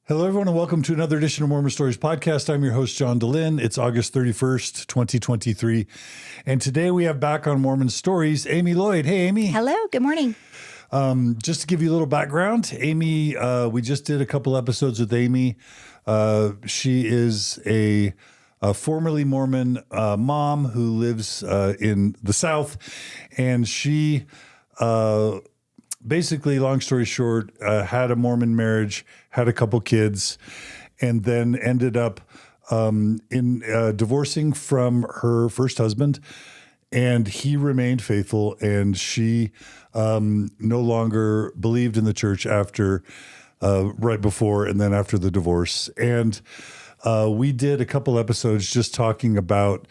Hello, everyone, and welcome to another edition of Mormon Stories Podcast. I'm your host, John DeLynn. It's August 31st, 2023. And today we have back on Mormon Stories, Amy Lloyd. Hey, Amy. Hello. Good morning. Just to give you a little background, Amy, we just did a couple episodes with Amy. She is a formerly Mormon mom who lives in the South. And she basically, long story short, had a Mormon marriage, had a couple kids, and then ended up divorcing from her first husband, and he remained faithful, and she no longer believed in the church after, right before and then after the divorce. And we did a couple episodes just talking about,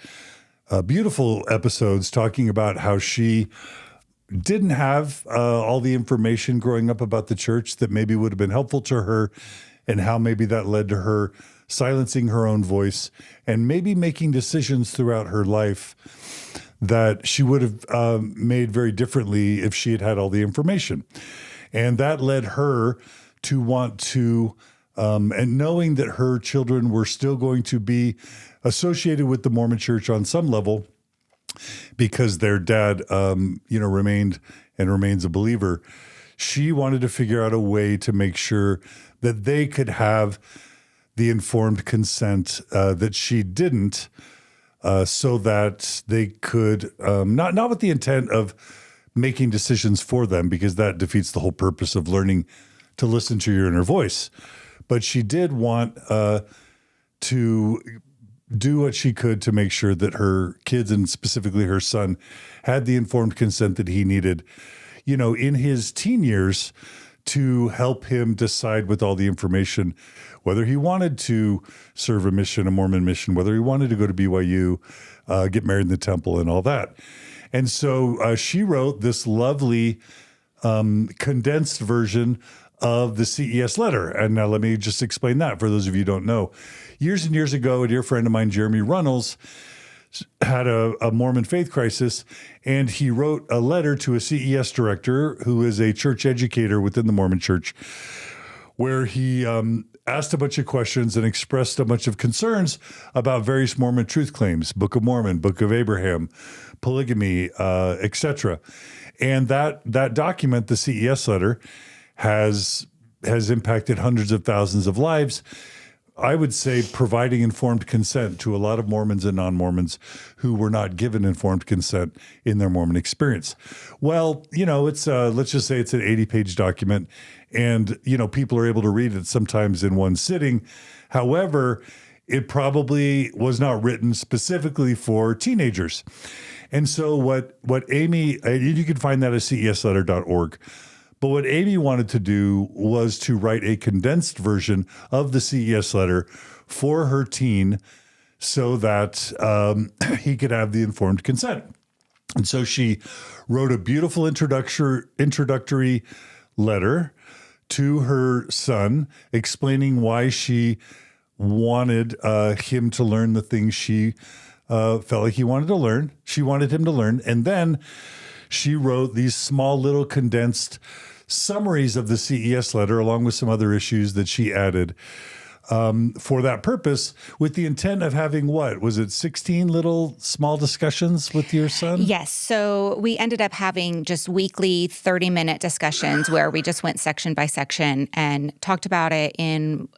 beautiful episodes, talking about how she didn't have all the information growing up about the church that maybe would have been helpful to her, and how maybe that led to her silencing her own voice and maybe making decisions throughout her life that she would have made very differently if she had had all the information. And that led her to want to, and knowing that her children were still going to be associated with the Mormon church on some level, because their dad, remained and remains a believer, she wanted to figure out a way to make sure that they could have the informed consent that she didn't, so that they could, not with the intent of making decisions for them, because that defeats the whole purpose of learning to listen to your inner voice. But she did want to do what she could to make sure that her kids, and specifically her son, had the informed consent that he needed, in his teen years, to help him decide with all the information whether he wanted to serve a mission, a Mormon mission, whether he wanted to go to BYU, get married in the temple, and all that. And so she wrote this lovely condensed version of the CES Letter. And now let me just explain that for those of you who don't know. Years and years ago, a dear friend of mine, Jeremy Runnels, had a Mormon faith crisis, and he wrote a letter to a CES director who is a church educator within the Mormon church, where he asked a bunch of questions and expressed a bunch of concerns about various Mormon truth claims, Book of Mormon, Book of Abraham, polygamy, etc. And that document, the CES Letter, has impacted hundreds of thousands of lives. I would say providing informed consent to a lot of Mormons and non-Mormons who were not given informed consent in their Mormon experience. Well, it's let's just say it's an 80-page document, and people are able to read it sometimes in one sitting. However, it probably was not written specifically for teenagers. And so what Amy, you can find that at cesletter.org. But what Amy wanted to do was to write a condensed version of the CES Letter for her teen, so that he could have the informed consent. And so she wrote a beautiful introductory letter to her son, explaining why she wanted him to learn the things she felt like he wanted to learn. She wanted him to learn. And then she wrote these small little condensed summaries of the CES Letter, along with some other issues that she added for that purpose, with the intent of having, what was it, 16 little small discussions with your son? Yes. So we ended up having just weekly 30-minute discussions where we just went section by section and talked about it in,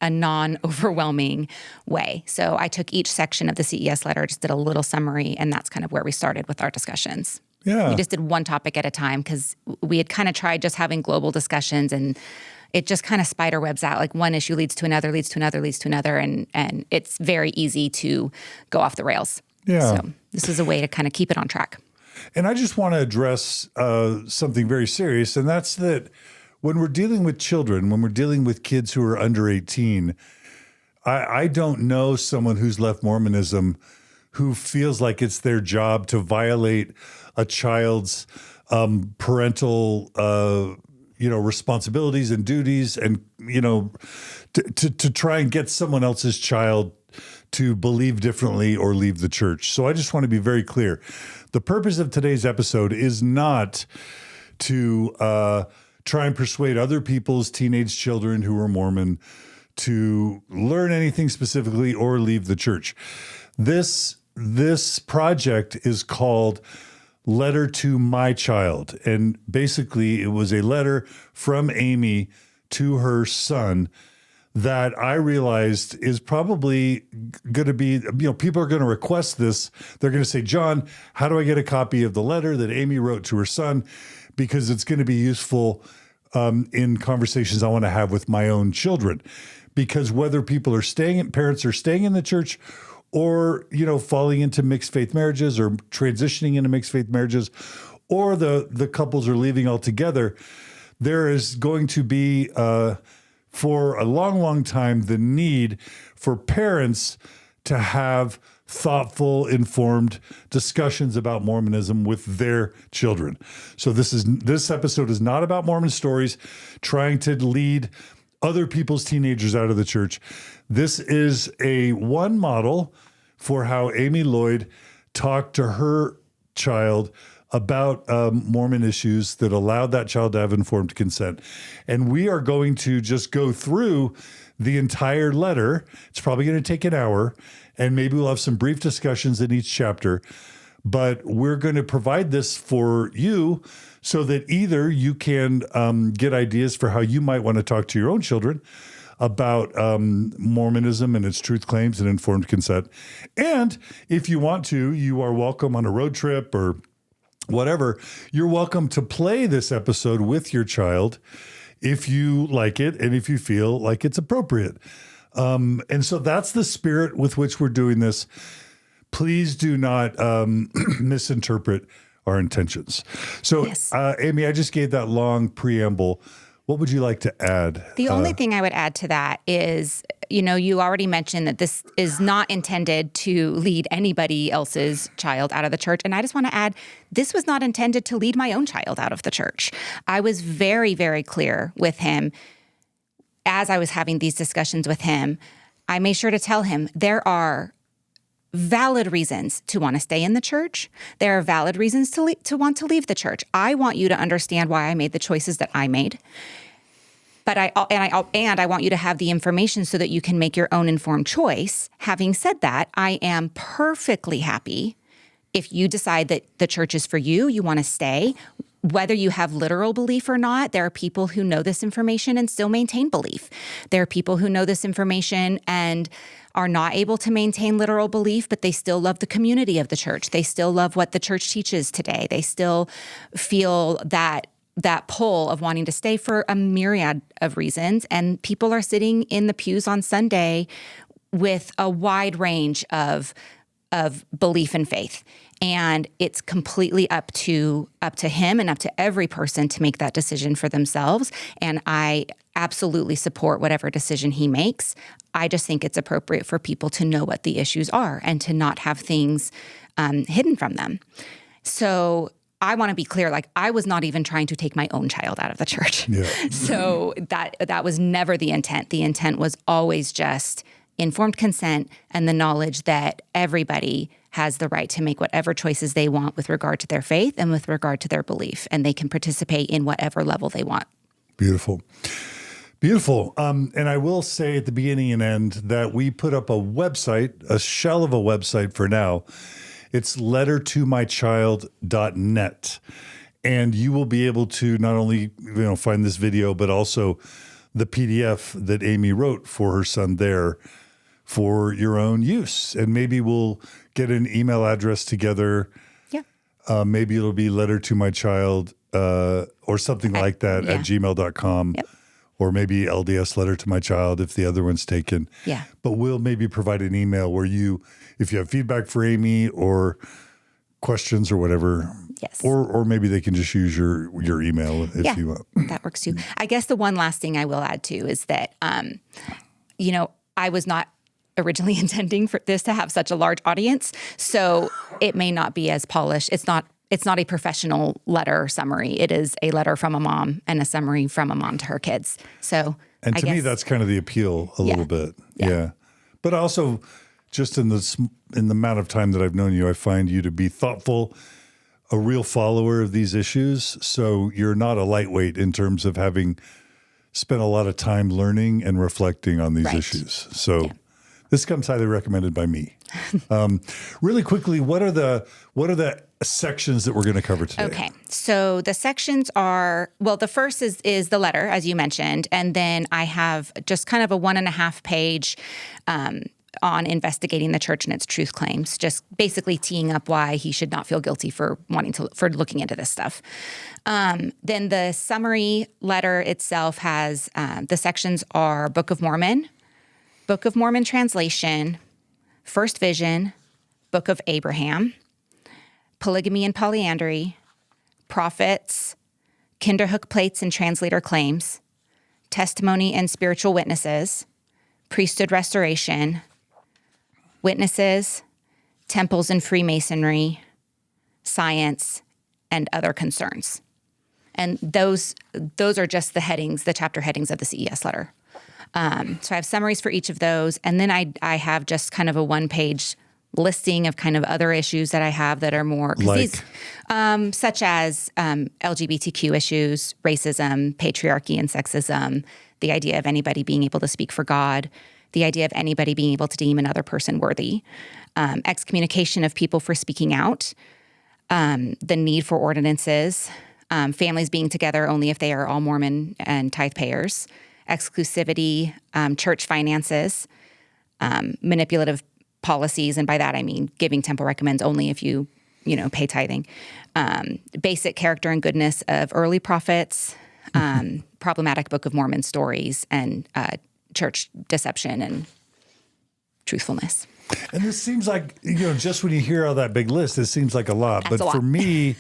a non-overwhelming way. So I took each section of the CES Letter, just did a little summary, and that's kind of where we started with our discussions. Yeah. We just did one topic at a time, because we had kind of tried just having global discussions, and it just kind of spider webs out. Like one issue leads to another, leads to another, leads to another, and it's very easy to go off the rails. Yeah. So this is a way to kind of keep it on track. And I just want to address something very serious, and that's that when we're dealing with children, when we're dealing with kids who are under 18, I don't know someone who's left Mormonism who feels like it's their job to violate a child's parental, responsibilities and duties, and, to try and get someone else's child to believe differently or leave the church. So I just want to be very clear. The purpose of today's episode is not to try and persuade other people's teenage children who are Mormon to learn anything specifically or leave the church. This project is called Letter to My Child. And basically, it was a letter from Amy to her son that I realized is probably going to be, people are going to request this. They're going to say, John, how do I get a copy of the letter that Amy wrote to her son? Because it's going to be useful in conversations I want to have with my own children. Because whether parents are staying in the church or, falling into mixed faith marriages or transitioning into mixed faith marriages, or the couples are leaving altogether, there is going to be, for a long, long time, the need for parents to have thoughtful, informed discussions about Mormonism with their children. So this episode is not about Mormon stories trying to lead other people's teenagers out of the church. This is one model for how Amy Lloyd talked to her child about Mormon issues that allowed that child to have informed consent. And we are going to just go through the entire letter. It's probably going to take an hour, and maybe we'll have some brief discussions in each chapter. But we're going to provide this for you so that either you can get ideas for how you might want to talk to your own children about Mormonism and its truth claims and informed consent. And if you want to, you are welcome on a road trip or whatever, you're welcome to play this episode with your child if you like it and if you feel like it's appropriate. And so that's the spirit with which we're doing this. Please do not misinterpret our intentions. So, yes. Amy, I just gave that long preamble. What would you like to add? The only thing I would add to that is, you already mentioned that this is not intended to lead anybody else's child out of the church. And I just want to add, this was not intended to lead my own child out of the church. I was very, very clear with him as I was having these discussions with him. I made sure to tell him there are valid reasons to want to stay in the church. There are valid reasons to want to leave the church. I want you to understand why I made the choices that I made. But I want you to have the information so that you can make your own informed choice. Having said that, I am perfectly happy if you decide that the church is for you, you want to stay. Whether you have literal belief or not, there are people who know this information and still maintain belief. There are people who know this information and are not able to maintain literal belief, but they still love the community of the church. They still love what the church teaches today. They still feel that pull of wanting to stay for a myriad of reasons. And people are sitting in the pews on Sunday with a wide range of belief and faith. And it's completely up to him and up to every person to make that decision for themselves. And I absolutely support whatever decision he makes. I just think it's appropriate for people to know what the issues are and to not have things hidden from them. So I want to be clear, I was not even trying to take my own child out of the church. Yeah. So that was never the intent. The intent was always just informed consent and the knowledge that everybody has the right to make whatever choices they want with regard to their faith and with regard to their belief, and they can participate in whatever level they want. Beautiful. Beautiful. And I will say at the beginning and end that we put up a website, a shell of a website for now. It's lettertomychild.net. And you will be able to not only find this video, but also the PDF that Amy wrote for her son there for your own use. And maybe we'll get an email address together. Yeah. Maybe it'll be lettertomychild or something like that at gmail.com. Yep. Or maybe LDS letter to my child if the other one's taken. Yeah. But we'll maybe provide an email where if you have feedback for Amy or questions or whatever. Yes. Or maybe they can just use your email if you want. That works too. I guess the one last thing I will add too is that, I was not originally intending for this to have such a large audience. So it may not be as polished. It's not a professional letter summary. It is a letter from a mom and a summary from a mom to her kids. So, and to me, that's kind of the appeal a little bit. Yeah. But also, just in the amount of time that I've known you, I find you to be thoughtful, a real follower of these issues. So you're not a lightweight in terms of having spent a lot of time learning and reflecting on these issues. So this comes highly recommended by me. Really quickly, what are the sections that we're going to cover today? Okay. So the sections are, well, the first is the letter, as you mentioned. And then I have just kind of a 1.5 page on investigating the church and its truth claims, just basically teeing up why he should not feel guilty for looking into this stuff. Then the summary letter itself has, the sections are Book of Mormon, Book of Mormon translation, First Vision, Book of Abraham, Polygamy and Polyandry, Prophets, Kinderhook Plates and Translator Claims, Testimony and Spiritual Witnesses, Priesthood Restoration, Witnesses, Temples and Freemasonry, Science, and Other Concerns. And those are just the headings, the chapter headings of the CES letter. So I have summaries for each of those. And then I have just kind of a 1-page listing of kind of other issues that I have that are more, such as LGBTQ issues, racism, patriarchy and sexism, the idea of anybody being able to speak for God, the idea of anybody being able to deem another person worthy, excommunication of people for speaking out, the need for ordinances, families being together only if they are all Mormon and tithe payers, exclusivity, church finances, manipulative policies, and by that I mean giving temple recommends only if you pay tithing, basic character and goodness of early prophets, problematic Book of Mormon stories, and church deception and truthfulness. And this seems like, just when you hear all that big list, it seems like a lot. That's but a lot. For me,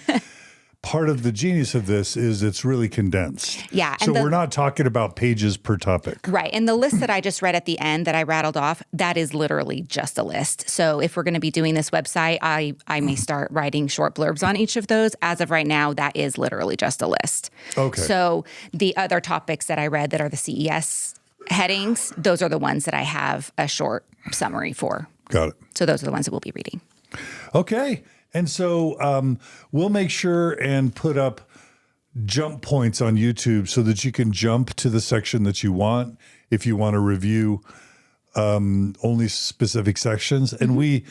part of the genius of this is it's really condensed. Yeah. So we're not talking about pages per topic. Right. And the list that I just read at the end that I rattled off, that is literally just a list. So if we're going to be doing this website, I may start writing short blurbs on each of those. As of right now, that is literally just a list. Okay. So the other topics that I read that are the CES headings, those are the ones that I have a short summary for. Got it. So those are the ones that we'll be reading. Okay. And so we'll make sure and put up jump points on YouTube so that you can jump to the section that you want if you want to review only specific sections. And we,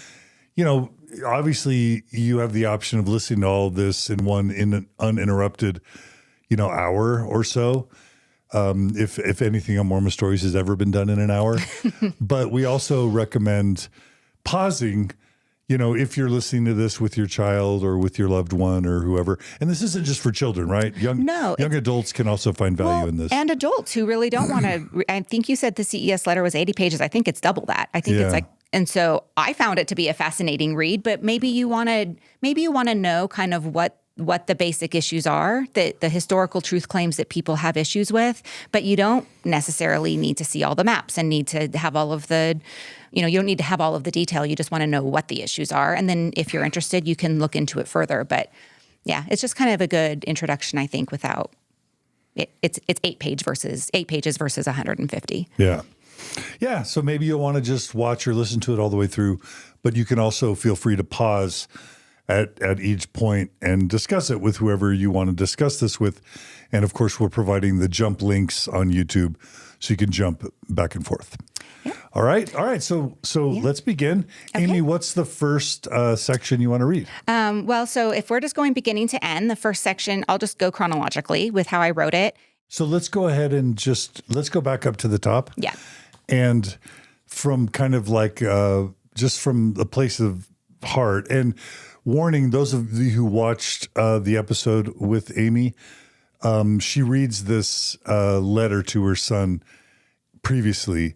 obviously you have the option of listening to all of this in an uninterrupted, hour or so. If anything on Mormon Stories has ever been done in an hour. But we also recommend pausing, if you're listening to this with your child or with your loved one or whoever. And this isn't just for children, right? Young adults can also find value in this. And adults who really don't want to. I think you said the CES letter was 80 pages. I think it's double that. I think it's like, and so I found it to be a fascinating read, but maybe you want to know kind of what the basic issues are, the historical truth claims that people have issues with, but you don't necessarily need to see all the maps and need to have all of the, you don't need to have all of the detail. You just want to know what the issues are. And then if you're interested, you can look into it further. But yeah, it's just kind of a good introduction, I think, without it's 8 pages versus 150. Yeah. Yeah. So maybe you'll want to just watch or listen to it all the way through, but you can also feel free to pause at each point and discuss it with whoever you want to discuss this with. And of course, we're providing the jump links on YouTube so you can jump back and forth. Yeah. All right. So let's begin. Okay. Amy, what's the first section you want to read? So if we're just going beginning to end, the first section, I'll just go chronologically with how I wrote it. So let's go ahead and let's go back up to the top. Yeah. And from kind of like just from the place of heart, and warning those of you who watched the episode with Amy, she reads this letter to her son previously,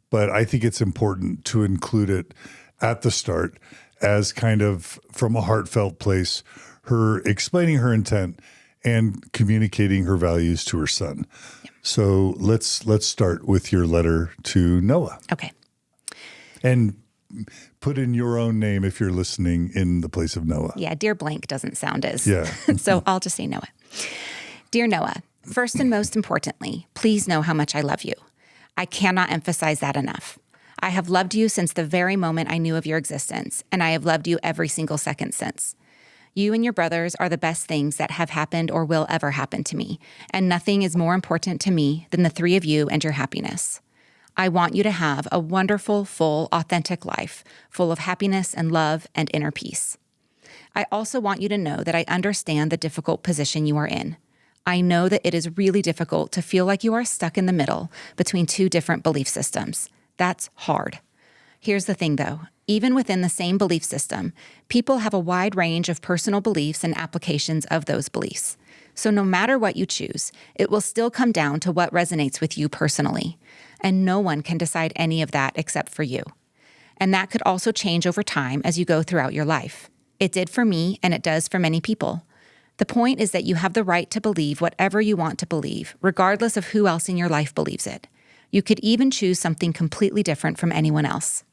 but I think it's important to include it at the start as kind of from a heartfelt place, her explaining her intent and communicating her values to her son. Yeah. So let's start with your letter to Noah. Okay. And put in your own name if you're listening in the place of Noah. Yeah, dear blank doesn't sound as. Yeah. So I'll just say Noah. Dear Noah, first and most importantly, please know how much I love you. I cannot emphasize that enough. I have loved you since the very moment I knew of your existence, and I have loved you every single second since. You and your brothers are the best things that have happened or will ever happen to me, and nothing is more important to me than the three of you and your happiness. I want you to have a wonderful, full, authentic life, full of happiness and love and inner peace. I also want you to know that I understand the difficult position you are in. I know that it is really difficult to feel like you are stuck in the middle between two different belief systems. That's hard. Here's the thing, though. Even within the same belief system, people have a wide range of personal beliefs and applications of those beliefs. So no matter what you choose, it will still come down to what resonates with you personally. And no one can decide any of that except for you. And that could also change over time as you go throughout your life. It did for me, and it does for many people. The point is that you have the right to believe whatever you want to believe, regardless of who else in your life believes it. You could even choose something completely different from anyone else.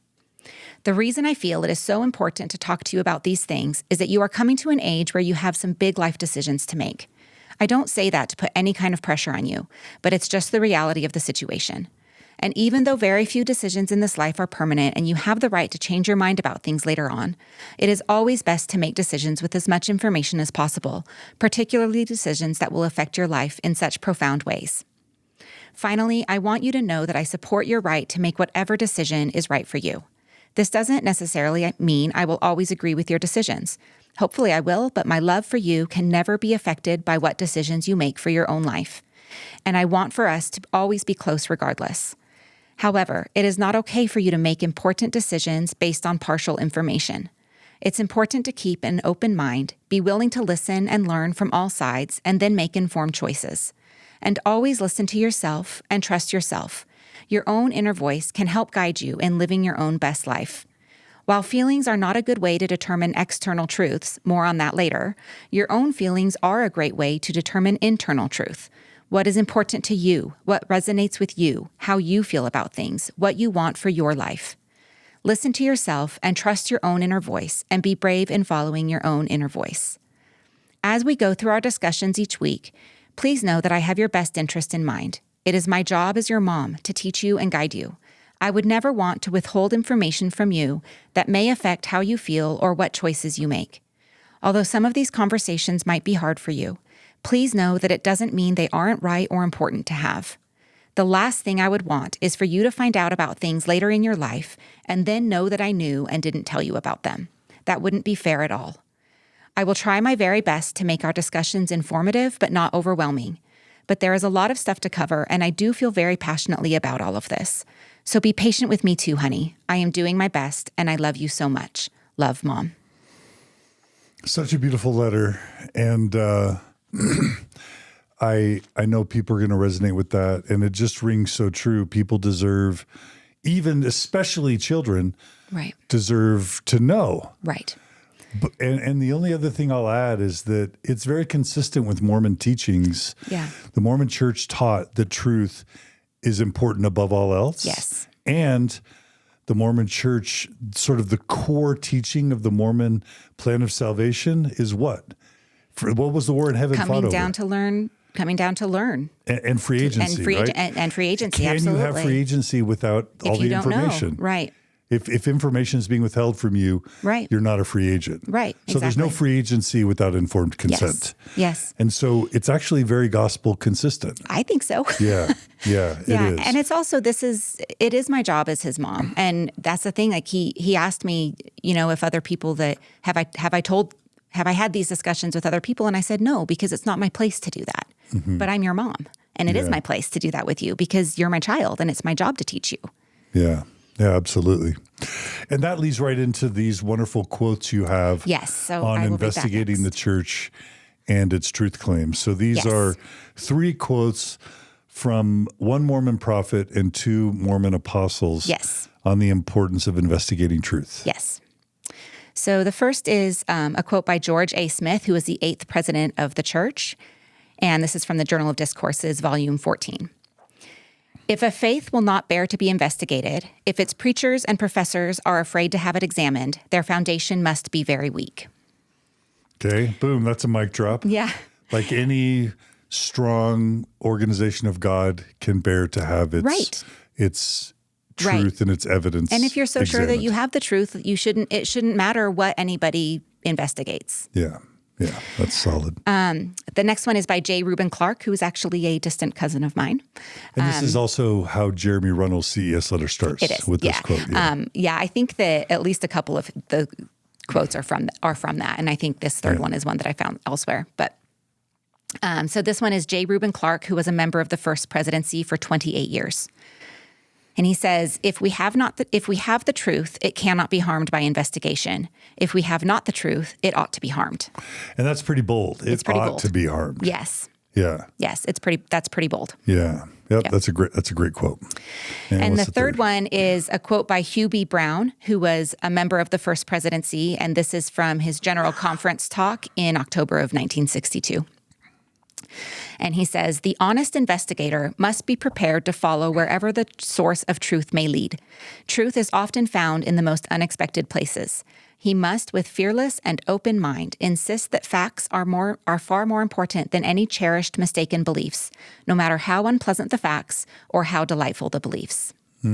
The reason I feel it is so important to talk to you about these things is that you are coming to an age where you have some big life decisions to make. I don't say that to put any kind of pressure on you, but it's just the reality of the situation. And even though very few decisions in this life are permanent and you have the right to change your mind about things later on, it is always best to make decisions with as much information as possible, particularly decisions that will affect your life in such profound ways. Finally, I want you to know that I support your right to make whatever decision is right for you. This doesn't necessarily mean I will always agree with your decisions. Hopefully I will, but my love for you can never be affected by what decisions you make for your own life. And I want for us to always be close regardless. However, it is not okay for you to make important decisions based on partial information. It's important to keep an open mind, be willing to listen and learn from all sides, and then make informed choices. And always listen to yourself and trust yourself. Your own inner voice can help guide you in living your own best life. While feelings are not a good way to determine external truths, more on that later, your own feelings are a great way to determine internal truth. What is important to you, what resonates with you, how you feel about things, what you want for your life. Listen to yourself and trust your own inner voice, and be brave in following your own inner voice. As we go through our discussions each week, please know that I have your best interest in mind. It is my job as your mom to teach you and guide you. I would never want to withhold information from you that may affect how you feel or what choices you make. Although some of these conversations might be hard for you, please know that it doesn't mean they aren't right or important to have. The last thing I would want is for you to find out about things later in your life and then know that I knew and didn't tell you about them. That wouldn't be fair at all. I will try my very best to make our discussions informative but not overwhelming. But there is a lot of stuff to cover, and I do feel very passionately about all of this. So be patient with me too, honey. I am doing my best, and I love you so much. Love, Mom. Such a beautiful letter. And I know people are going to resonate with that, and it just rings so true. People deserve, even especially children, right, deserve to know. Right. And the only other thing I'll add is that it's very consistent with Mormon teachings. Yeah. The Mormon Church taught that truth is important above all else. Yes. And the Mormon Church, sort of the core teaching of the Mormon plan of salvation is what? What was the war in heaven fought over? Coming down to learn. And free agency, right? And free agency, Can absolutely. you have free agency without all the information? Know. Right. If information is being withheld from you, right, you're not a free agent. Right. So there's no free agency without informed consent. Yes. And so it's actually very gospel consistent. I think so. Yeah. It is. And it's also, it is my job as his mom. And that's the thing. Like he asked me, if other people that have I had these discussions with other people? And I said, no, because it's not my place to do that. Mm-hmm. But I'm your mom. And it is my place to do that with you because you're my child and it's my job to teach you. Yeah. Yeah, absolutely. And that leads right into these wonderful quotes you have on investigating the church and its truth claims. So these are 3 quotes from 1 Mormon prophet and 2 Mormon apostles on the importance of investigating truth. Yes. So the first is a quote by George A. Smith, who was the 8th president of the church. And this is from the Journal of Discourses, volume 14. If a faith will not bear to be investigated, if its preachers and professors are afraid to have it examined, their foundation must be very weak. Okay, boom, that's a mic drop. Yeah. Like any strong organization of God can bear to have its truth and its evidence. And if you're so examined. sure that you have the truth, it shouldn't matter what anybody investigates. Yeah. Yeah, that's solid. The next one is by J. Reuben Clark, who is actually a distant cousin of mine. And this is also how Jeremy Runnels' CES letter starts. It is, with this quote. Yeah. I think that at least a couple of the quotes are from that, and I think this third one is one that I found elsewhere. But so this one is J. Reuben Clark, who was a member of the First Presidency for 28 years. And he says, if we have the truth, it cannot be harmed by investigation. If we have not the truth, it ought to be harmed. And that's pretty bold. It's pretty ought bold. To be harmed. Yes. Yeah. Yes, that's pretty bold. Yeah. Yep. That's a great quote. And the third one is a quote by Hugh B. Brown, who was a member of the First Presidency, and this is from his General Conference talk in October of 1962. And he says, the honest investigator must be prepared to follow wherever the source of truth may lead. Truth is often found in the most unexpected places. He must, with fearless and open mind, insist that facts are far more important than any cherished mistaken beliefs, no matter how unpleasant the facts or how delightful the beliefs. I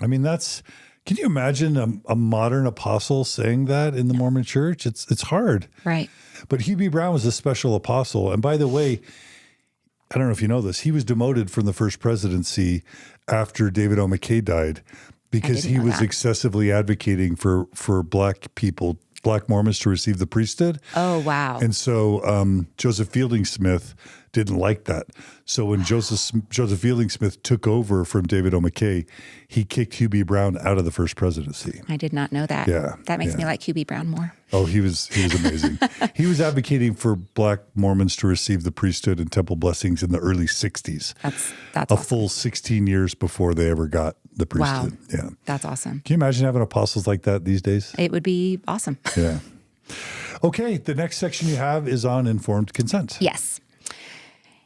mean, can you imagine a modern apostle saying that in the Mormon church? It's hard. Right. But Hugh B. Brown was a special apostle. And by the way, I don't know if you know this, he was demoted from the First Presidency after David O. McKay died because he was excessively advocating for Black people, Black Mormons to receive the priesthood. Oh, wow. And so Joseph Fielding Smith didn't like that. So when Joseph Fielding Smith took over from David O. McKay, he kicked Hugh B. Brown out of the First Presidency. I did not know that. Yeah. That makes me like Hugh B. Brown more. Oh, he was amazing. He was advocating for Black Mormons to receive the priesthood and temple blessings in the early 60s. That's a awesome. Full 16 years before they ever got the priesthood. Wow. Yeah. That's awesome. Can you imagine having apostles like that these days? It would be awesome. Yeah. Okay, the next section you have is on informed consent. Yes.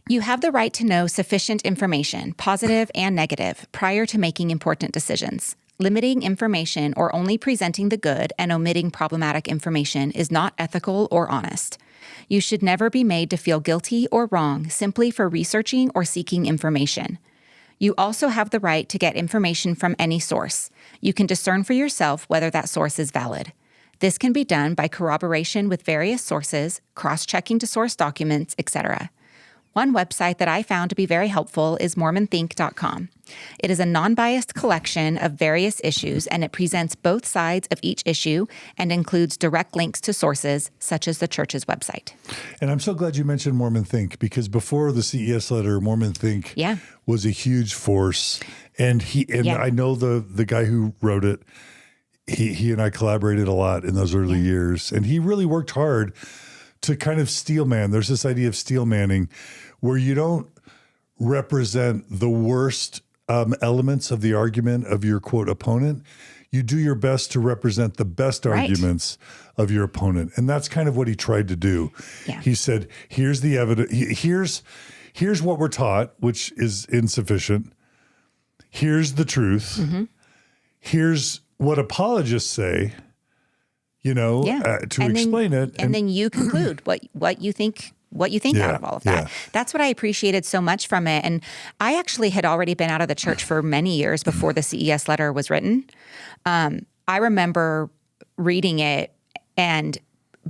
You have the right to know sufficient information, positive and negative, prior to making important decisions. Limiting information or only presenting the good and omitting problematic information is not ethical or honest. You should never be made to feel guilty or wrong simply for researching or seeking information. You also have the right to get information from any source. You can discern for yourself whether that source is valid. This can be done by corroboration with various sources, cross-checking to source documents, etc. One website that I found to be very helpful is MormonThink.com. It is a non-biased collection of various issues, and it presents both sides of each issue and includes direct links to sources, such as the church's website. And I'm so glad you mentioned Mormon Think, because before the CES letter, Mormon Think was a huge force. And I know the guy who wrote it, he and I collaborated a lot in those early years, and he really worked hard to kind of steelman. There's this idea of steelmanning where you don't represent the worst elements of the argument of your, quote, opponent. You do your best to represent the best arguments of your opponent. And that's kind of what he tried to do. Yeah. He said, here's the evidence. Here's what we're taught, which is insufficient. Here's the truth. Mm-hmm. Here's what apologists say, to explain it. And then you conclude what you think out of all of that. Yeah. That's what I appreciated so much from it. And I actually had already been out of the church for many years before the CES letter was written. I remember reading it and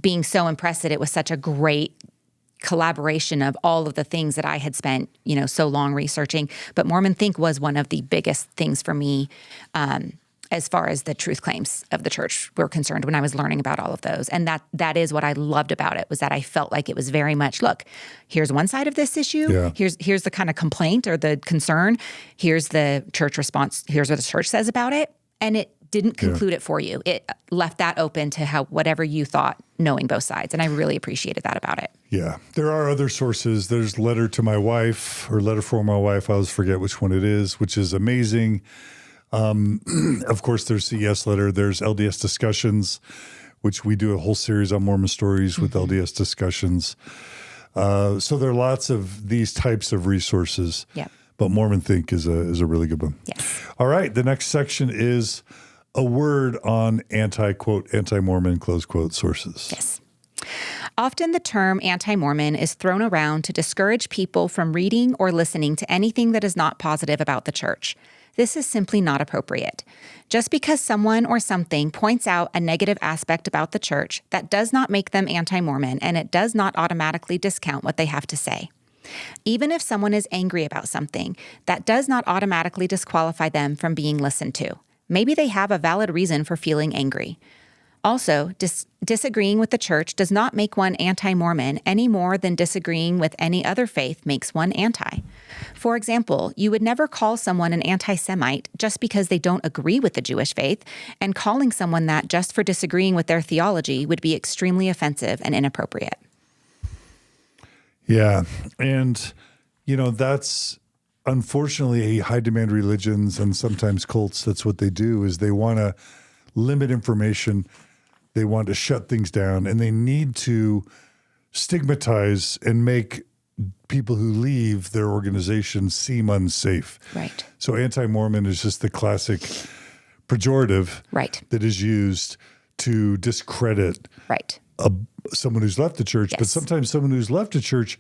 being so impressed that it was such a great collaboration of all of the things that I had spent, so long researching. But Mormon Think was one of the biggest things for me, as far as the truth claims of the church were concerned when I was learning about all of those. And that is what I loved about it, was that I felt like it was very much, look, here's one side of this issue. Yeah. Here's the kind of complaint or the concern. Here's the church response. Here's what the church says about it. And it didn't conclude it for you. It left that open to whatever you thought, knowing both sides. And I really appreciated that about it. Yeah. There are other sources. There's Letter to My Wife or Letter for My Wife. I always forget which one it is, which is amazing. Of course, there's CES Letter. There's LDS Discussions, which we do a whole series on Mormon stories with LDS Discussions. So there are lots of these types of resources. Yeah. But Mormon Think is a really good one. Yes. All right. The next section is a word on anti-Mormon, close quote, sources. Yes. Often the term anti-Mormon is thrown around to discourage people from reading or listening to anything that is not positive about the church. This is simply not appropriate. Just because someone or something points out a negative aspect about the church, that does not make them anti-Mormon, and it does not automatically discount what they have to say. Even if someone is angry about something, that does not automatically disqualify them from being listened to. Maybe they have a valid reason for feeling angry. Also, disagreeing with the church does not make one anti-Mormon any more than disagreeing with any other faith makes one anti. For example, you would never call someone an anti-Semite just because they don't agree with the Jewish faith, and calling someone that just for disagreeing with their theology would be extremely offensive and inappropriate. Yeah. And, that's unfortunately high demand religions and sometimes cults. That's what they do, is they want to limit information. They want to shut things down, and they need to stigmatize and make people who leave their organization seem unsafe. Right. So anti-Mormon is just the classic pejorative that is used to discredit someone who's left the church. Yes. But sometimes someone who's left a church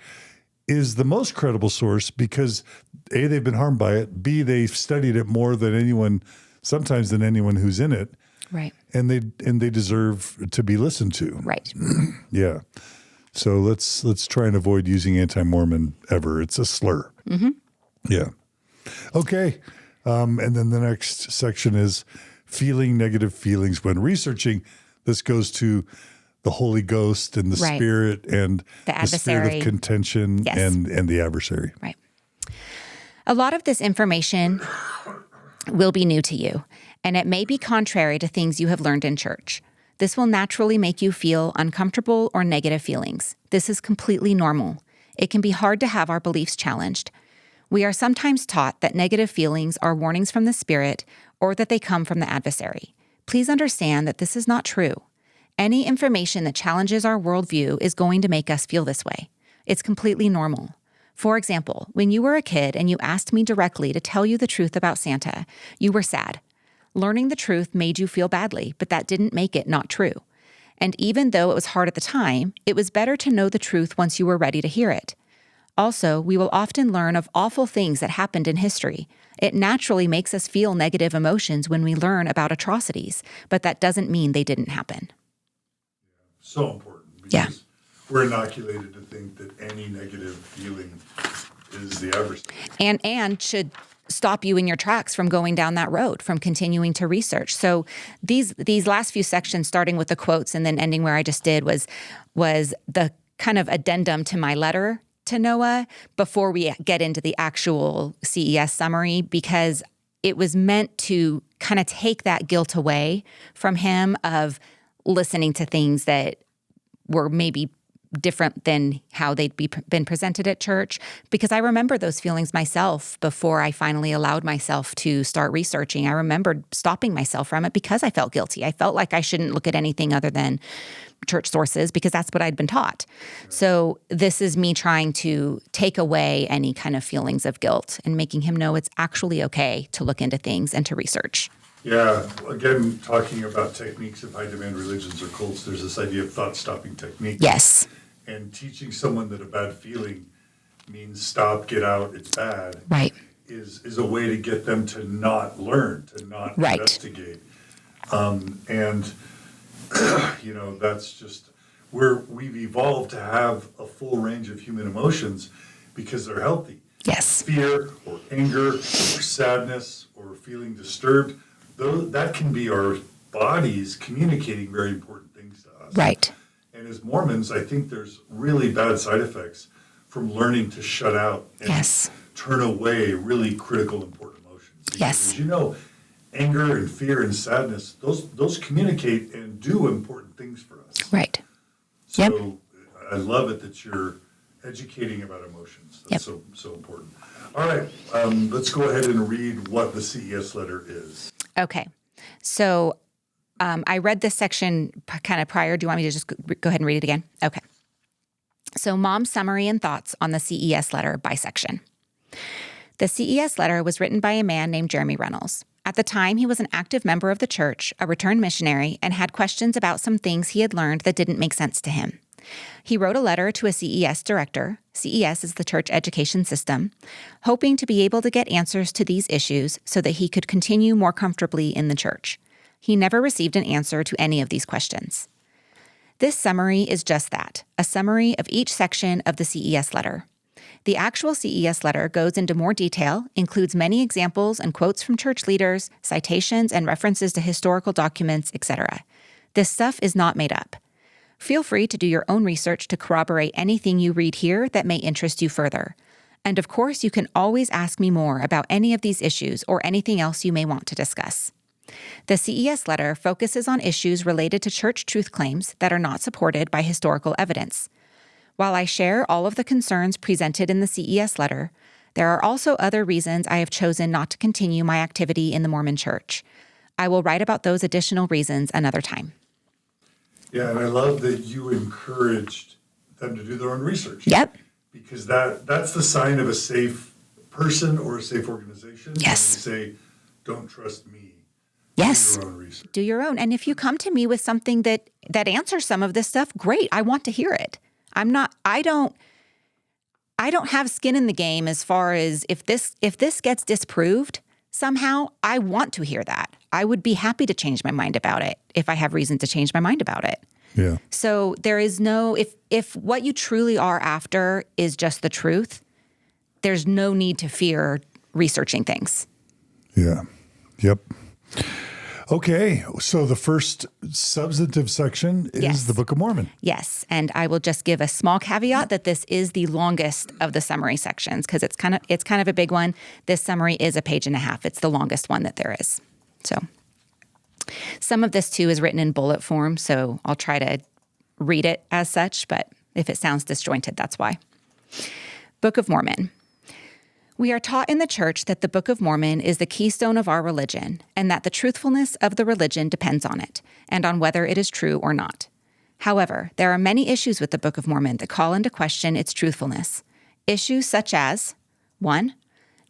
is the most credible source because A, they've been harmed by it. B, they've studied it more than anyone, sometimes than anyone who's in it. Right. And they deserve to be listened to. Right. Yeah. So let's try and avoid using anti-Mormon ever. It's a slur. Mm-hmm. Yeah. Okay. And then the next section is feeling negative feelings when researching. This goes to the Holy Ghost and the Spirit and the spirit of contention and the adversary. Right. A lot of this information will be new to you, and it may be contrary to things you have learned in church. This will naturally make you feel uncomfortable or negative feelings. This is completely normal. It can be hard to have our beliefs challenged. We are sometimes taught that negative feelings are warnings from the Spirit or that they come from the adversary. Please understand that this is not true. Any information that challenges our worldview is going to make us feel this way. It's completely normal. For example, when you were a kid and you asked me directly to tell you the truth about Santa, you were sad. Learning the truth made you feel badly, but that didn't make it not true. And even though it was hard at the time, it was better to know the truth once you were ready to hear it. Also, we will often learn of awful things that happened in history. It naturally makes us feel negative emotions when we learn about atrocities, but that doesn't mean they didn't happen. So important because we're inoculated to think that any negative feeling is the adversary. And should stop you in your tracks from going down that road, from continuing to research. So these last few sections, starting with the quotes and then ending where I just did, was the kind of addendum to my letter to Noah before we get into the actual CES summary, because it was meant to kind of take that guilt away from him of listening to things that were maybe different than how they'd been presented at church, because I remember those feelings myself before I finally allowed myself to start researching. I remembered stopping myself from it because I felt guilty. I felt like I shouldn't look at anything other than church sources because that's what I'd been taught. So this is me trying to take away any kind of feelings of guilt and making him know it's actually okay to look into things and to research. Yeah, again, talking about techniques of high-demand religions or cults, there's this idea of thought-stopping technique. Yes. And teaching someone that a bad feeling means stop, get out, it's bad, is a way to get them to not learn, to not investigate. And, that's just where we've evolved to have a full range of human emotions because they're healthy. Yes. Fear or anger or sadness or feeling disturbed, that can be our bodies communicating very important things to us. Right. And as Mormons, I think there's really bad side effects from learning to shut out and turn away really critical, important emotions. Because, as anger and fear and sadness, those communicate and do important things for us. Right. So I love it that you're educating about emotions. That's so important. All right, let's go ahead and read what the CES letter is. Okay. So I read this section kind of prior. Do you want me to just go ahead and read it again? Okay. So Mom's summary and thoughts on the CES letter by section. The CES letter was written by a man named Jeremy Reynolds. At the time, he was an active member of the church, a returned missionary, and had questions about some things he had learned that didn't make sense to him. He wrote a letter to a CES director, CES is the church education system, hoping to be able to get answers to these issues so that he could continue more comfortably in the church. He never received an answer to any of these questions. This summary is just that, a summary of each section of the CES letter. The actual CES letter goes into more detail, includes many examples and quotes from church leaders, citations and references to historical documents, etc. This stuff is not made up. Feel free to do your own research to corroborate anything you read here that may interest you further. And of course, you can always ask me more about any of these issues or anything else you may want to discuss. The CES letter focuses on issues related to church truth claims that are not supported by historical evidence. While I share all of the concerns presented in the CES letter, there are also other reasons I have chosen not to continue my activity in the Mormon Church. I will write about those additional reasons another time. Yeah, and I love that you encouraged them to do their own research. Yep. Because that's the sign of a safe person or a safe organization. Yes. When they say, don't trust me. Yes. Do your own research. Do your own. And if you come to me with something that answers some of this stuff, great. I want to hear it. I don't have skin in the game as far as if this gets disproved somehow, I want to hear that. I would be happy to change my mind about it if I have reason to change my mind about it. Yeah. So there is no, if what you truly are after is just the truth, there's no need to fear researching things. Yeah. Yep. Okay. So the first substantive section is the Book of Mormon. Yes. And I will just give a small caveat that this is the longest of the summary sections because it's kind of a big one. This summary is 1.5 pages. It's the longest one that there is. So some of this too is written in bullet form, so I'll try to read it as such, but if it sounds disjointed, that's why. Book of Mormon. We are taught in the church that the Book of Mormon is the keystone of our religion and that the truthfulness of the religion depends on it and on whether it is true or not. However, there are many issues with the Book of Mormon that call into question its truthfulness. Issues such as 1.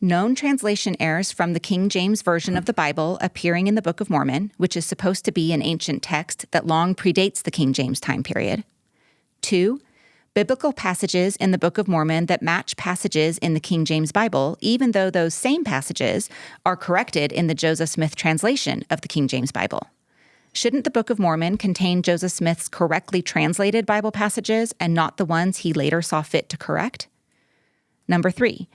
Known translation errors from the King James Version of the Bible appearing in the Book of Mormon, which is supposed to be an ancient text that long predates the King James time period. 2. Biblical passages in the Book of Mormon that match passages in the King James Bible, even though those same passages are corrected in the Joseph Smith translation of the King James Bible. Shouldn't the Book of Mormon contain Joseph Smith's correctly translated Bible passages and not the ones he later saw fit to correct? Number 3.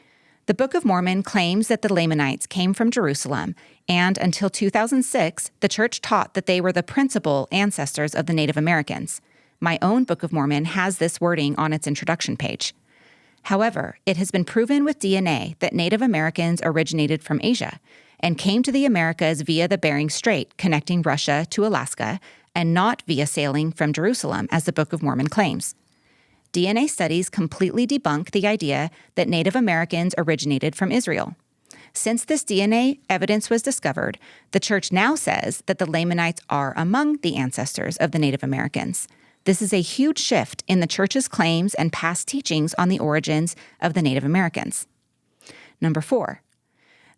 The Book of Mormon claims that the Lamanites came from Jerusalem, and until 2006, the church taught that they were the principal ancestors of the Native Americans. My own Book of Mormon has this wording on its introduction page. However, it has been proven with DNA that Native Americans originated from Asia and came to the Americas via the Bering Strait connecting Russia to Alaska, and not via sailing from Jerusalem, as the Book of Mormon claims. DNA studies completely debunk the idea that Native Americans originated from Israel. Since this DNA evidence was discovered, the church now says that the Lamanites are among the ancestors of the Native Americans. This is a huge shift in the church's claims and past teachings on the origins of the Native Americans. Number 4.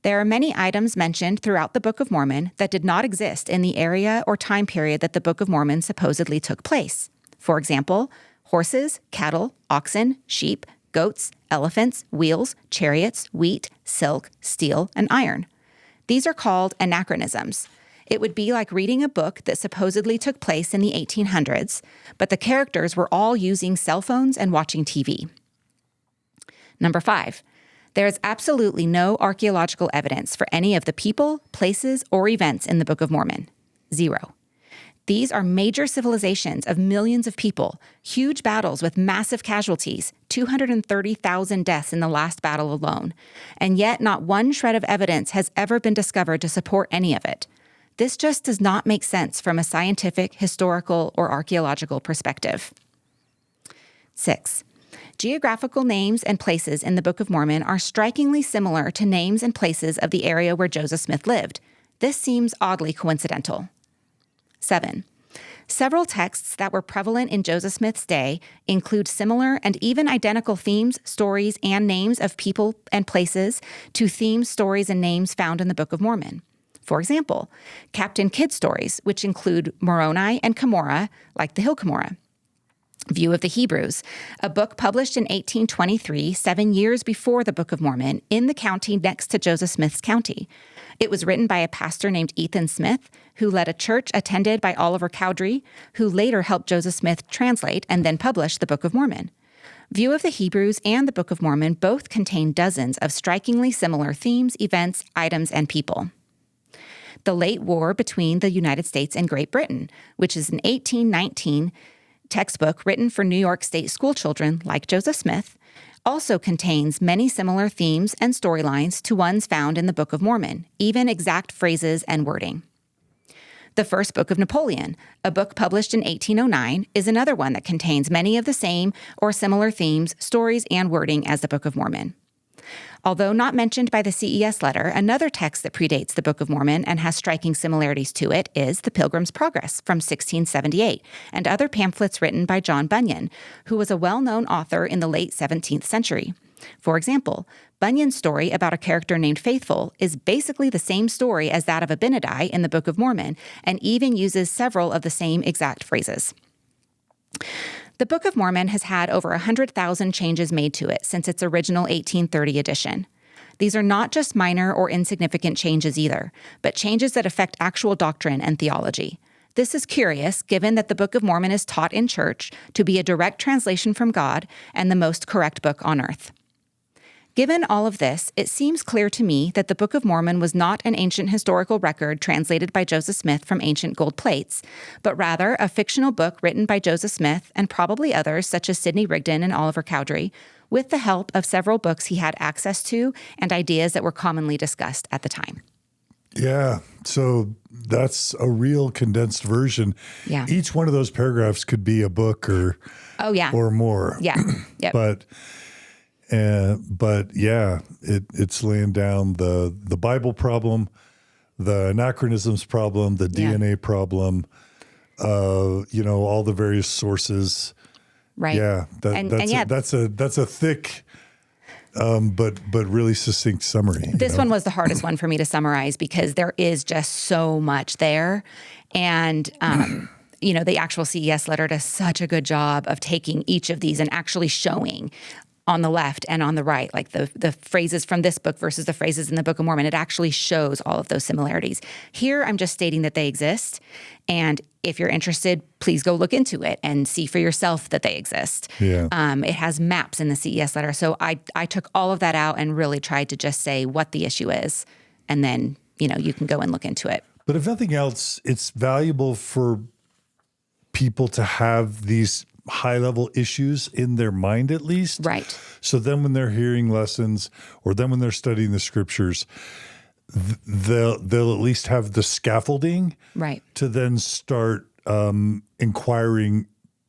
There are many items mentioned throughout the Book of Mormon that did not exist in the area or time period that the Book of Mormon supposedly took place. For example, horses, cattle, oxen, sheep, goats, elephants, wheels, chariots, wheat, silk, steel, and iron. These are called anachronisms. It would be like reading a book that supposedly took place in the 1800s, but the characters were all using cell phones and watching TV. Number 5. There is absolutely no archaeological evidence for any of the people, places, or events in the Book of Mormon. 0. These are major civilizations of millions of people, huge battles with massive casualties, 230,000 deaths in the last battle alone, and yet not one shred of evidence has ever been discovered to support any of it. This just does not make sense from a scientific, historical, or archaeological perspective. 6. Geographical names and places in the Book of Mormon are strikingly similar to names and places of the area where Joseph Smith lived. This seems oddly coincidental. 7. Several texts that were prevalent in Joseph Smith's day include similar and even identical themes, stories, and names of people and places to themes, stories, and names found in the Book of Mormon. For example, Captain Kidd stories, which include Moroni and Cumorah, like the hill Cumorah. View of the Hebrews, a book published in 1823, 7 years before the Book of Mormon, in the county next to Joseph Smith's county. It was written by a pastor named Ethan Smith, who led a church attended by Oliver Cowdery, who later helped Joseph Smith translate and then publish the Book of Mormon. View of the Hebrews and the Book of Mormon both contain dozens of strikingly similar themes, events, items, and people. The Late War Between the United States and Great Britain, which is an 1819 textbook written for New York State school children like Joseph Smith, also contains many similar themes and storylines to ones found in the Book of Mormon, even exact phrases and wording. The First Book of Napoleon, a book published in 1809, is another one that contains many of the same or similar themes, stories, and wording as the Book of Mormon. Although not mentioned by the CES Letter, another text that predates the Book of Mormon and has striking similarities to it is The Pilgrim's Progress from 1678, and other pamphlets written by John Bunyan, who was a well-known author in the late 17th century. For example, Bunyan's story about a character named Faithful is basically the same story as that of Abinadi in the Book of Mormon, and even uses several of the same exact phrases. The Book of Mormon has had over 100,000 changes made to it since its original 1830 edition. These are not just minor or insignificant changes either, but changes that affect actual doctrine and theology. This is curious, given that the Book of Mormon is taught in church to be a direct translation from God and the most correct book on earth. Given all of this, it seems clear to me that the Book of Mormon was not an ancient historical record translated by Joseph Smith from ancient gold plates, but rather a fictional book written by Joseph Smith and probably others such as Sidney Rigdon and Oliver Cowdery, with the help of several books he had access to and ideas that were commonly discussed at the time. Yeah, so that's a real condensed version. Yeah. Each one of those paragraphs could be a book or more. Yeah. Yep. But yeah, it's laying down the Bible problem, the anachronisms problem, the DNA problem, all the various sources. Right. Yeah, that's a thick, but really succinct summary. This one was the hardest one for me to summarize because there is just so much there, and the actual CES letter does such a good job of taking each of these and actually showing on the left and on the right, like the phrases from this book versus the phrases in the Book of Mormon. It actually shows all of those similarities. Here, I'm just stating that they exist. And if you're interested, please go look into it and see for yourself that they exist. Yeah. It has maps in the CES letter. So I took all of that out and really tried to just say what the issue is. And then, you can go and look into it. But if nothing else, it's valuable for people to have these high-level issues in their mind at least. Right. So then when they're hearing lessons or then when they're studying the scriptures, they'll at least have the scaffolding to then start inquiring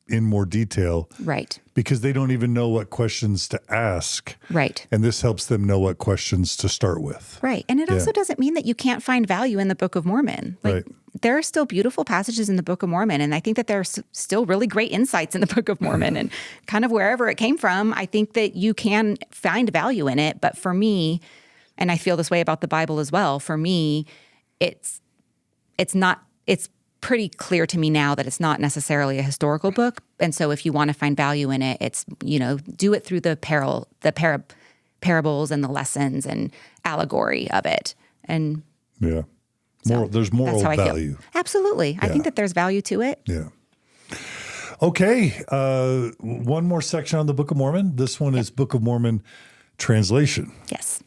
in more detail. Right. Because they don't even know what questions to ask. Right. And this helps them know what questions to start with. Right. And it also doesn't mean that you can't find value in the Book of Mormon. There are still beautiful passages in the Book of Mormon, and I think that there are still really great insights in the Book of Mormon. And kind of wherever it came from, I think that you can find value in it. But for me, and I feel this way about the Bible as well, for me, it's pretty clear to me now that it's not necessarily a historical book. And so if you want to find value in it, it's, do it through the parables and the lessons and allegory of it. And there's moral value. Absolutely. I think that there's value to it. Yeah. Okay. One more section on the Book of Mormon. This one is Book of Mormon translation. Yes.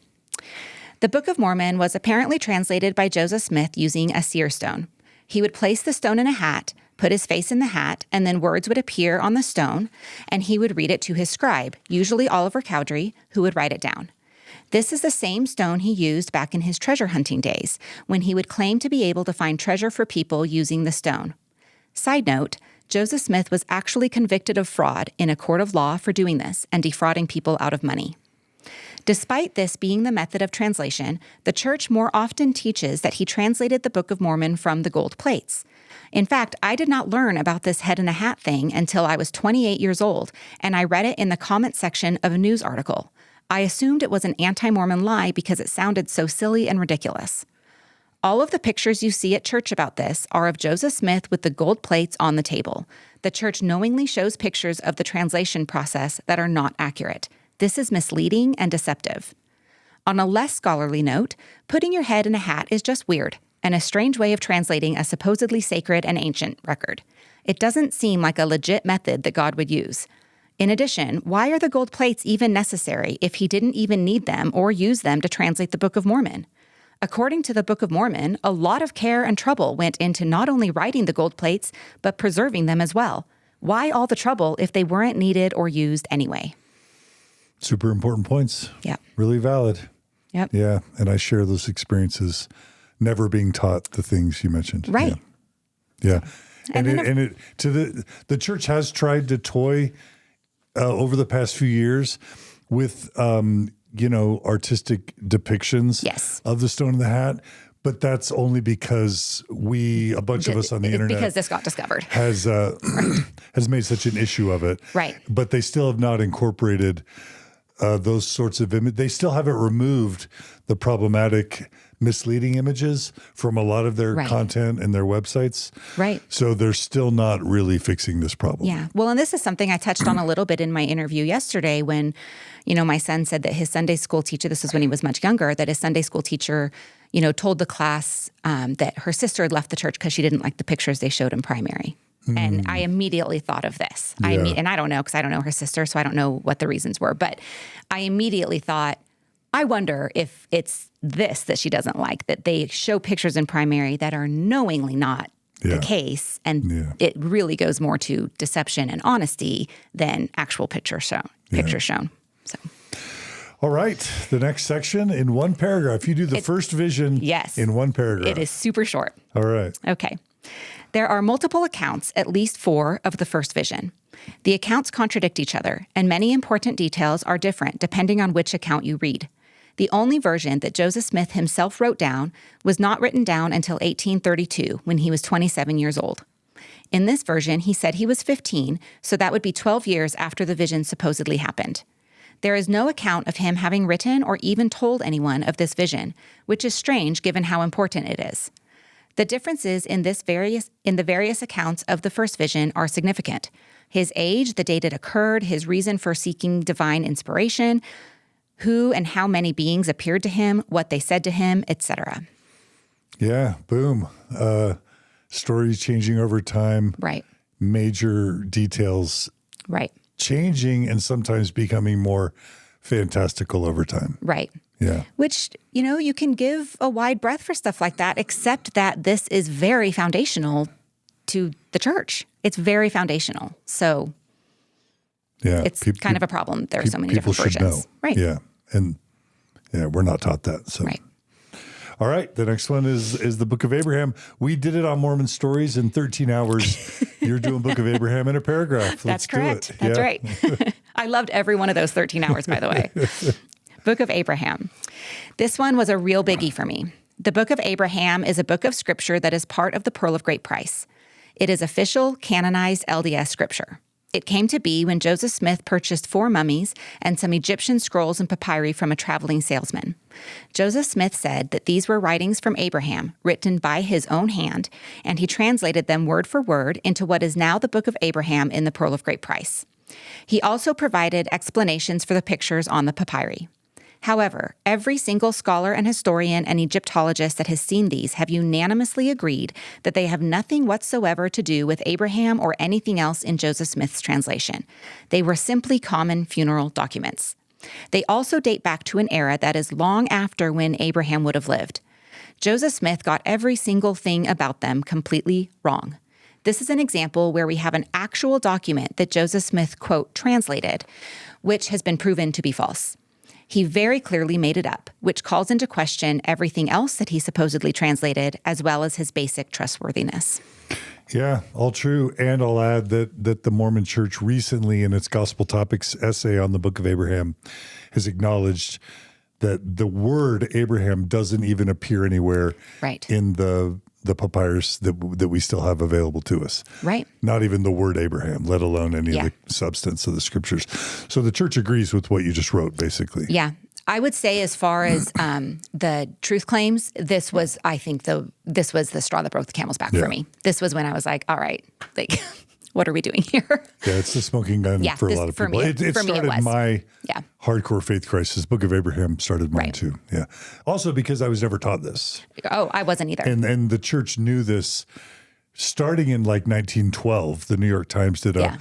The Book of Mormon was apparently translated by Joseph Smith using a seer stone. He would place the stone in a hat, put his face in the hat, and then words would appear on the stone, and he would read it to his scribe, usually Oliver Cowdery, who would write it down. This is the same stone he used back in his treasure hunting days, when he would claim to be able to find treasure for people using the stone. Side note, Joseph Smith was actually convicted of fraud in a court of law for doing this and defrauding people out of money. Despite this being the method of translation, the church more often teaches that he translated the Book of Mormon from the gold plates. In fact, I did not learn about this head in a hat thing until I was 28 years old, and I read it in the comment section of a news article. I assumed it was an anti-Mormon lie because it sounded so silly and ridiculous. All of the pictures you see at church about this are of Joseph Smith with the gold plates on the table. The church knowingly shows pictures of the translation process that are not accurate. This is misleading and deceptive. On a less scholarly note, putting your head in a hat is just weird and a strange way of translating a supposedly sacred and ancient record. It doesn't seem like a legit method that God would use. In addition, why are the gold plates even necessary if he didn't even need them or use them to translate the Book of Mormon? According to the Book of Mormon, a lot of care and trouble went into not only writing the gold plates, but preserving them as well. Why all the trouble if they weren't needed or used anyway? Super important points. Yeah. Really valid. Yep. Yeah. And I share those experiences, never being taught the things you mentioned. Right. Yeah. And The church has tried to toy over the past few years with, artistic depictions Yes. of the stone in the hat. But that's only because a bunch of us on the internet, because this got discovered, has made such an issue of it. Right. But they still have not incorporated those sorts of images. They still haven't removed the problematic, misleading images from a lot of their content and their websites. Right. So they're still not really fixing this problem. Yeah. Well, and this is something I touched on a little bit in my interview yesterday when, my son said that his Sunday school teacher, this was when he was much younger, that his Sunday school teacher, told the class that her sister had left the church because she didn't like the pictures they showed in primary. And I immediately thought of this. Yeah. And I don't know, because I don't know her sister, so I don't know what the reasons were. But I immediately thought, I wonder if it's this that she doesn't like, that they show pictures in primary that are knowingly not the case. And it really goes more to deception and honesty than actual pictures shown. So. All right. The next section in one paragraph. You do the first vision in one paragraph. It is super short. All right. Okay. There are multiple accounts, at least 4, of the first vision. The accounts contradict each other, and many important details are different depending on which account you read. The only version that Joseph Smith himself wrote down was not written down until 1832, when he was 27 years old. In this version, he said he was 15, so that would be 12 years after the vision supposedly happened. There is no account of him having written or even told anyone of this vision, which is strange given how important it is. The differences in the various accounts of the first vision are significant. His age, the date it occurred, his reason for seeking divine inspiration, who and how many beings appeared to him, what they said to him, etc. Yeah, boom. Stories changing over time. Right. Major details. Right. Changing and sometimes becoming more fantastical over time. Right. Yeah. Which, you can give a wide breadth for stuff like that, except that this is very foundational to the church. It's very foundational. So it's kind of a problem. There are so many different versions. People should know. Right. Yeah. And we're not taught that. So. Right. All right. The next one is the Book of Abraham. We did it on Mormon Stories in 13 hours. You're doing Book of Abraham in a paragraph. That's correct. Do it. That's right. I loved every one of those 13 hours, by the way. Book of Abraham. This one was a real biggie for me. The Book of Abraham is a book of scripture that is part of the Pearl of Great Price. It is official, canonized LDS scripture. It came to be when Joseph Smith purchased 4 mummies and some Egyptian scrolls and papyri from a traveling salesman. Joseph Smith said that these were writings from Abraham, written by his own hand, and he translated them word for word into what is now the Book of Abraham in the Pearl of Great Price. He also provided explanations for the pictures on the papyri. However, every single scholar and historian and Egyptologist that has seen these have unanimously agreed that they have nothing whatsoever to do with Abraham or anything else in Joseph Smith's translation. They were simply common funeral documents. They also date back to an era that is long after when Abraham would have lived. Joseph Smith got every single thing about them completely wrong. This is an example where we have an actual document that Joseph Smith, quote, translated, which has been proven to be false. He very clearly made it up, which calls into question everything else that he supposedly translated, as well as his basic trustworthiness. Yeah, all true. And I'll add that the Mormon Church recently, in its Gospel Topics essay on the Book of Abraham, has acknowledged that the word Abraham doesn't even appear anywhere in the papyrus that we still have available to us. Right. Not even the word Abraham, let alone any of the substance of the scriptures. So the church agrees with what you just wrote, basically. Yeah. I would say as far as the truth claims, this was, I think, this was the straw that broke the camel's back for me. This was when I was like, all right, like, what are we doing here? Yeah, it's the smoking gun for a lot of people. It started my hardcore faith crisis. Book of Abraham started mine too. Yeah. Also because I was never taught this. Oh, I wasn't either. And the church knew this starting in like 1912. The New York Times did a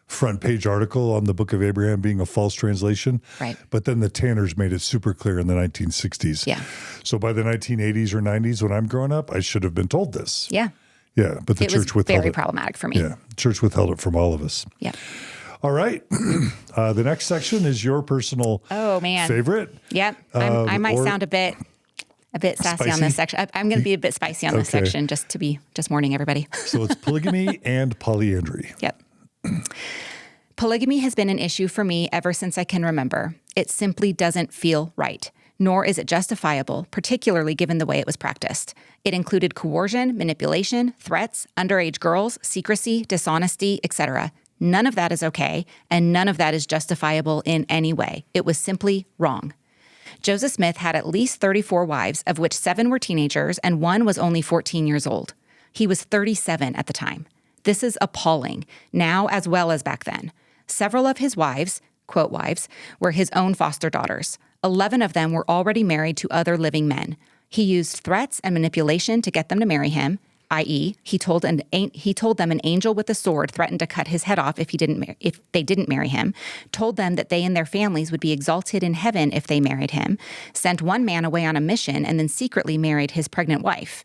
front page article on the Book of Abraham being a false translation. Right. But then the Tanners made it super clear in the 1960s. Yeah. So by the 1980s or 90s when I'm growing up, I should have been told this. Yeah. Yeah, but the church withheld it. Very problematic for me. Yeah, the church withheld it from all of us. Yeah. All right. The next section is your personal favorite. Yep. I might sound a bit sassy on this section. I'm going to be a bit spicy on this section, just warning everybody. So it's polygamy and polyandry. Yep. Polygamy has been an issue for me ever since I can remember. It simply doesn't feel right, nor is it justifiable, particularly given the way it was practiced. It included coercion, manipulation, threats, underage girls, secrecy, dishonesty, etc. None of that is okay, and none of that is justifiable in any way. It was simply wrong. Joseph Smith had at least 34 wives, of which 7 were teenagers and 1 was only 14 years old. He was 37 at the time. This is appalling, now as well as back then. Several of his wives, quote wives, were his own foster daughters. 11 of them were already married to other living men. He used threats and manipulation to get them to marry him, i.e., he told them an angel with a sword threatened to cut his head off if they didn't marry him, told them that they and their families would be exalted in heaven if they married him, sent one man away on a mission, and then secretly married his pregnant wife.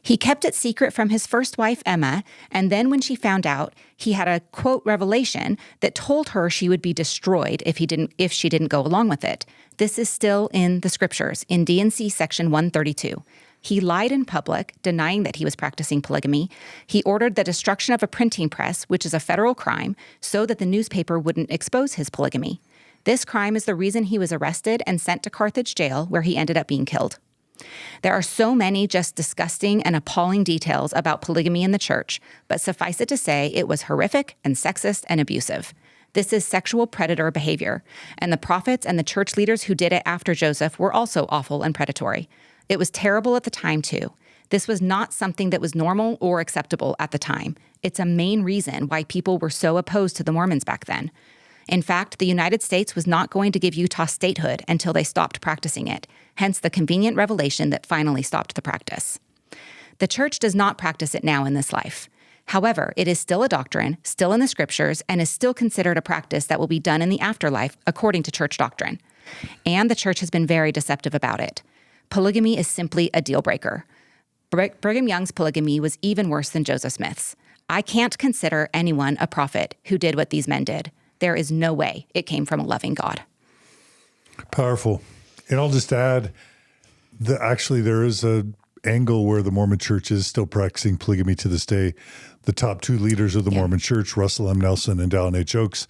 He kept it secret from his first wife, Emma, and then when she found out, he had a, quote, revelation that told her she would be destroyed if she didn't go along with it. This is still in the scriptures, in D&C section 132. He lied in public, denying that he was practicing polygamy. He ordered the destruction of a printing press, which is a federal crime, so that the newspaper wouldn't expose his polygamy. This crime is the reason he was arrested and sent to Carthage jail, where he ended up being killed. There are so many just disgusting and appalling details about polygamy in the church, but suffice it to say it was horrific and sexist and abusive. This is sexual predator behavior, and the prophets and the church leaders who did it after Joseph were also awful and predatory. It was terrible at the time, too. This was not something that was normal or acceptable at the time. It's a main reason why people were so opposed to the Mormons back then. In fact, the United States was not going to give Utah statehood until they stopped practicing it, hence the convenient revelation that finally stopped the practice. The church does not practice it now in this life. However, it is still a doctrine, still in the scriptures, and is still considered a practice that will be done in the afterlife according to church doctrine. And the church has been very deceptive about it. Polygamy is simply a deal breaker. Brigham Young's polygamy was even worse than Joseph Smith's. I can't consider anyone a prophet who did what these men did. There is no way it came from a loving God. Powerful. And I'll just add that actually there is an angle where the Mormon church is still practicing polygamy to this day. The top 2 leaders of the Mormon church, Russell M. Nelson and Dallin H. Oaks,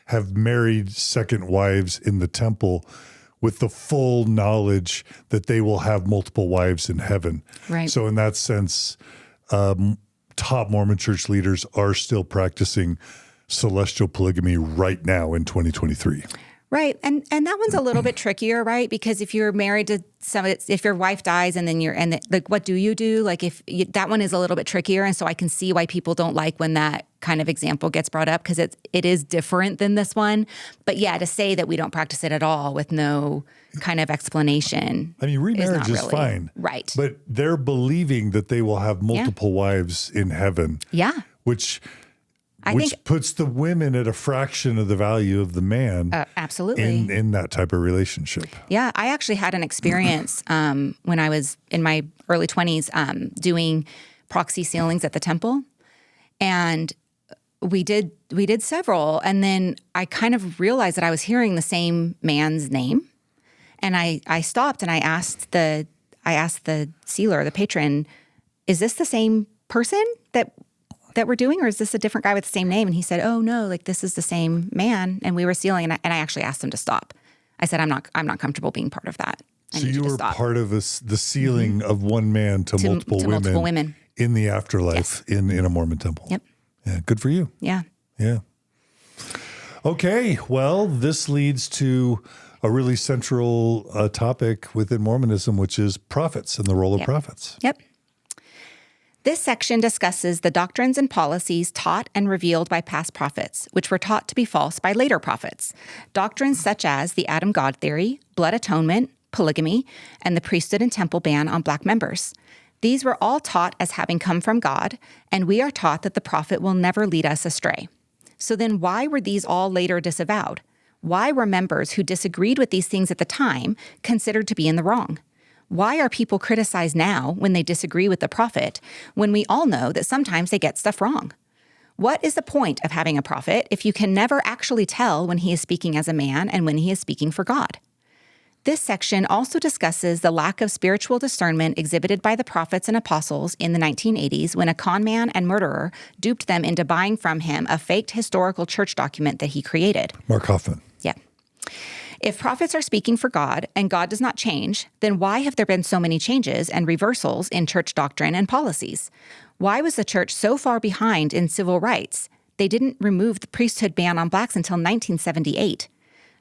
have married second wives in the temple with the full knowledge that they will have multiple wives in heaven. Right. So in that sense, top Mormon church leaders are still practicing celestial polygamy right now in 2023. Right. And that one's a little bit trickier, right? Because if you're married to if your wife dies and then what do you do? Like that one is a little bit trickier. And so I can see why people don't like when that kind of example gets brought up because it is different than this one. But yeah, to say that we don't practice it at all with no kind of explanation. I mean, remarriage is fine. Right. But they're believing that they will have multiple wives in heaven. Yeah. Which I think puts the women at a fraction of the value of the man. Absolutely. In that type of relationship. Yeah. I actually had an experience when I was in my early 20s doing proxy sealings at the temple. And we did several. And then I kind of realized that I was hearing the same man's name. And I stopped and I asked the sealer, the patron, is this the same person that we're doing, or is this a different guy with the same name? And he said, oh no, like this is the same man. And we were sealing, and I actually asked him to stop. I said, I'm not comfortable being part of that. So you were part of the sealing of one man to multiple women in the afterlife in a Mormon temple. Yep. Yeah. Good for you. Yeah. Yeah. Okay. Well, this leads to a really central topic within Mormonism, which is prophets and the role of prophets. Yep. This section discusses the doctrines and policies taught and revealed by past prophets, which were taught to be false by later prophets. Doctrines such as the Adam-God theory, blood atonement, polygamy, and the priesthood and temple ban on black members. These were all taught as having come from God, and we are taught that the prophet will never lead us astray. So then why were these all later disavowed? Why were members who disagreed with these things at the time considered to be in the wrong? Why are people criticized now when they disagree with the prophet, when we all know that sometimes they get stuff wrong? What is the point of having a prophet if you can never actually tell when he is speaking as a man and when he is speaking for God? This section also discusses the lack of spiritual discernment exhibited by the prophets and apostles in the 1980s when a con man and murderer duped them into buying from him a faked historical church document that he created. Mark Hoffman. Yeah. If prophets are speaking for God and God does not change, then why have there been so many changes and reversals in church doctrine and policies? Why was the church so far behind in civil rights? They didn't remove the priesthood ban on blacks until 1978.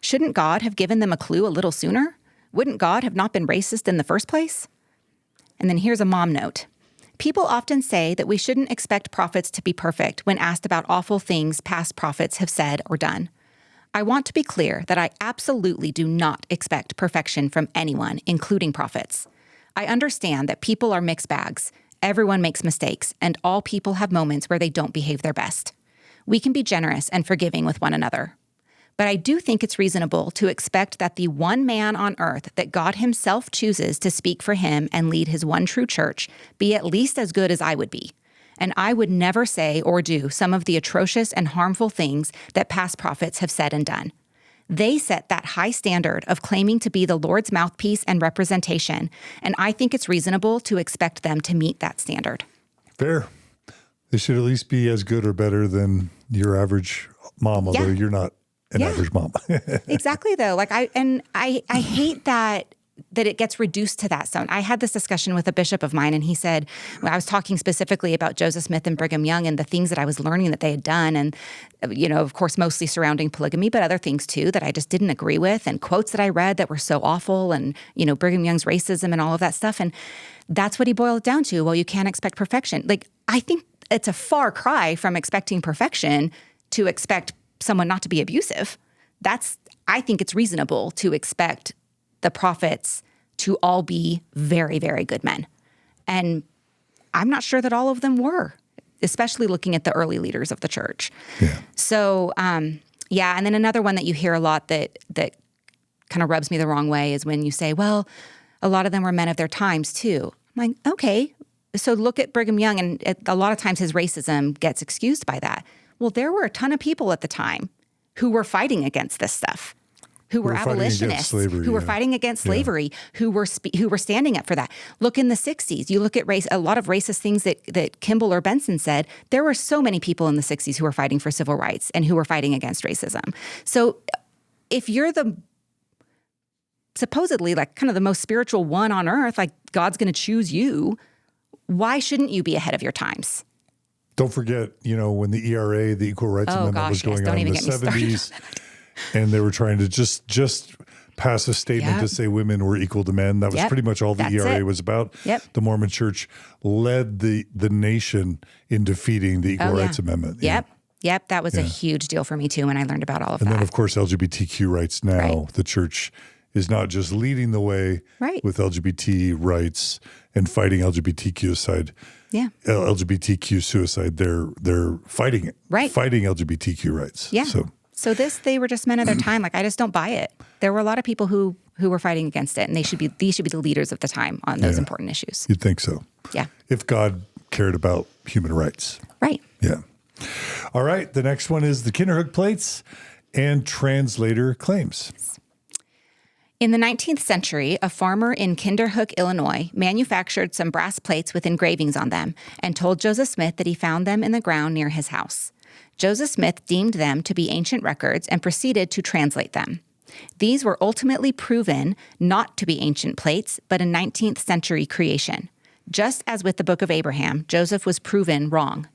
Shouldn't God have given them a clue a little sooner? Wouldn't God have not been racist in the first place? And then here's a mom note. People often say that we shouldn't expect prophets to be perfect when asked about awful things past prophets have said or done. I want to be clear that I absolutely do not expect perfection from anyone, including prophets. I understand that people are mixed bags. Everyone makes mistakes, and all people have moments where they don't behave their best. We can be generous and forgiving with one another. But I do think it's reasonable to expect that the one man on earth that God himself chooses to speak for him and lead his one true church be at least as good as I would be. And I would never say or do some of the atrocious and harmful things that past prophets have said and done. They set that high standard of claiming to be the Lord's mouthpiece and representation, and I think it's reasonable to expect them to meet that standard. Fair. They should at least be as good or better than your average mom, although you're not an average mom. Exactly, though. I hate that it gets reduced to that. So I had this discussion with a bishop of mine, and he said, I was talking specifically about Joseph Smith and Brigham Young and the things that I was learning that they had done. And, of course, mostly surrounding polygamy, but other things too that I just didn't agree with, and quotes that I read that were so awful, and, Brigham Young's racism and all of that stuff. And that's what he boiled it down to. Well, you can't expect perfection. I think it's a far cry from expecting perfection to expect someone not to be abusive. I think it's reasonable to expect the prophets to all be very, very good men. And I'm not sure that all of them were, especially looking at the early leaders of the church. Yeah. So, and then another one that you hear a lot that kind of rubs me the wrong way is when you say, well, a lot of them were men of their times too. I'm like, okay, so look at Brigham Young, and a lot of times his racism gets excused by that. Well, there were a ton of people at the time who were fighting against this stuff, who were abolitionists, who were fighting against slavery, who were standing up for that. Look in the 60s. You look at a lot of racist things that Kimball or Benson said. There were so many people in the 60s who were fighting for civil rights and who were fighting against racism. So if you're supposedly kind of the most spiritual one on earth, God's going to choose you, why shouldn't you be ahead of your times? Don't forget, when the ERA, the Equal Rights Amendment, was going on in the 70s, and they were trying to just pass a statement to say women were equal to men. That was pretty much all the ERA was about. Yep. The Mormon Church led the nation in defeating the Equal Rights Amendment. Yep. That was a huge deal for me too when I learned about all of that. And then, of course, LGBTQ rights now. The church is not just leading the way with LGBT rights and fighting LGBTQ suicide. Yeah. LGBTQ suicide. They're fighting it. Right. Fighting LGBTQ rights. Yeah. So they were just men of their time. I just don't buy it. There were a lot of people who were fighting against it, and these should be the leaders of the time on those important issues. You'd think so. Yeah. If God cared about human rights. Right. Yeah. All right. The next one is the Kinderhook Plates and translator claims. In the 19th century, a farmer in Kinderhook, Illinois, manufactured some brass plates with engravings on them and told Joseph Smith that he found them in the ground near his house. Joseph Smith deemed them to be ancient records and proceeded to translate them. These were ultimately proven not to be ancient plates, but a 19th century creation. Just as with the Book of Abraham, Joseph was proven wrong.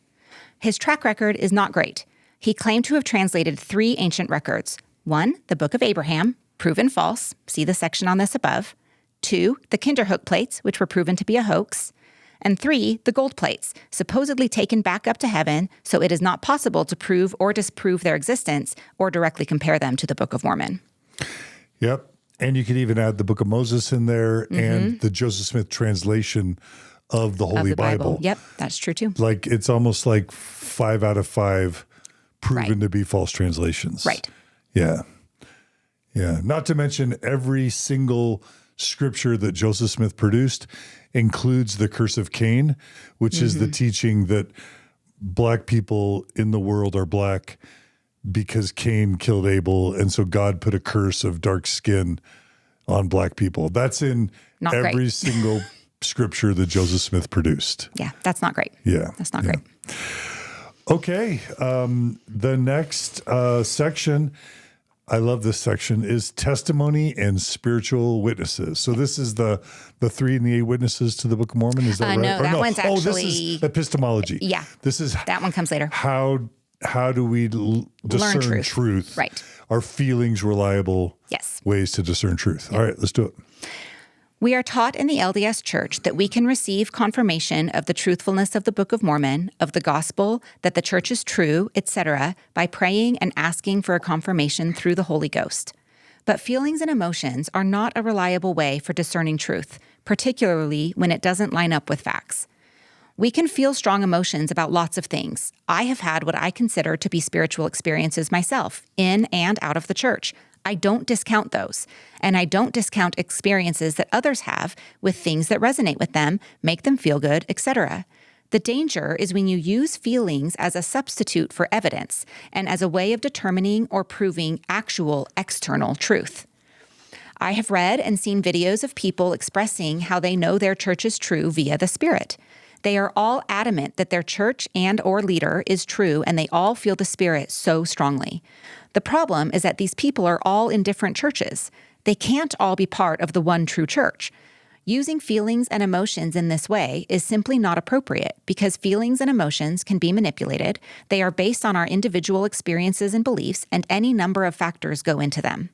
His track record is not great. He claimed to have translated 3 ancient records. 1, the Book of Abraham, proven false. See the section on this above. 2, the Kinderhook plates, which were proven to be a hoax. And 3, the gold plates, supposedly taken back up to heaven, so it is not possible to prove or disprove their existence or directly compare them to the Book of Mormon. Yep. And you could even add the Book of Moses in there and the Joseph Smith translation of the Holy Bible. Yep, that's true too. Like, it's almost like 5 out of 5 proven to be false translations. Right. Yeah. Yeah. Not to mention every single scripture that Joseph Smith produced includes the curse of Cain, which is the teaching that black people in the world are black because Cain killed Abel. And so God put a curse of dark skin on black people. That's in Not every great. single scripture that Joseph Smith produced. Yeah, that's not great. Yeah. That's not great. Okay. The next section, I love this section, is testimony and spiritual witnesses. So this is the 3 and the 8 witnesses to the Book of Mormon. Is that right? No, that one's this actually is epistemology. Yeah. This is That one comes later. how do we discern truth? Right. Are feelings reliable Yes. ways to discern truth? All right, let's do it. We are taught in the LDS Church that we can receive confirmation of the truthfulness of the Book of Mormon, of the gospel, that the church is true, etc., by praying and asking for a confirmation through the Holy Ghost. But feelings and emotions are not a reliable way for discerning truth, particularly when it doesn't line up with facts. We can feel strong emotions about lots of things. I have had what I consider to be spiritual experiences myself, in and out of the church. I don't discount those, and I don't discount experiences that others have with things that resonate with them, make them feel good, etc. The danger is when you use feelings as a substitute for evidence and as a way of determining or proving actual external truth. I have read and seen videos of people expressing how they know their church is true via the Spirit. They are all adamant that their church and or leader is true, and they all feel the Spirit so strongly. The problem is that these people are all in different churches. They can't all be part of the one true church. Using feelings and emotions in this way is simply not appropriate because feelings and emotions can be manipulated. They are based on our individual experiences and beliefs, and any number of factors go into them.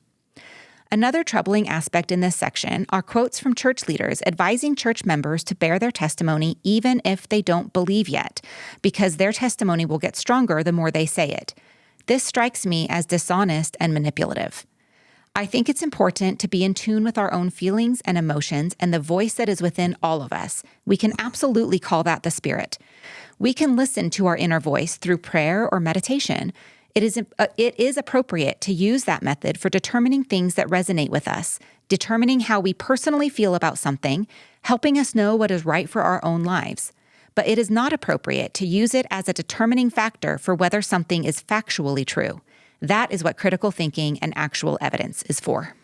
Another troubling aspect in this section are quotes from church leaders advising church members to bear their testimony even if they don't believe yet, because their testimony will get stronger the more they say it. This strikes me as dishonest and manipulative. I think it's important to be in tune with our own feelings and emotions and the voice that is within all of us. We can absolutely call that the Spirit. We can listen to our inner voice through prayer or meditation. It is appropriate to use that method for determining things that resonate with us, determining how we personally feel about something, helping us know what is right for our own lives. But it is not appropriate to use it as a determining factor for whether something is factually true. That is what critical thinking and actual evidence is for.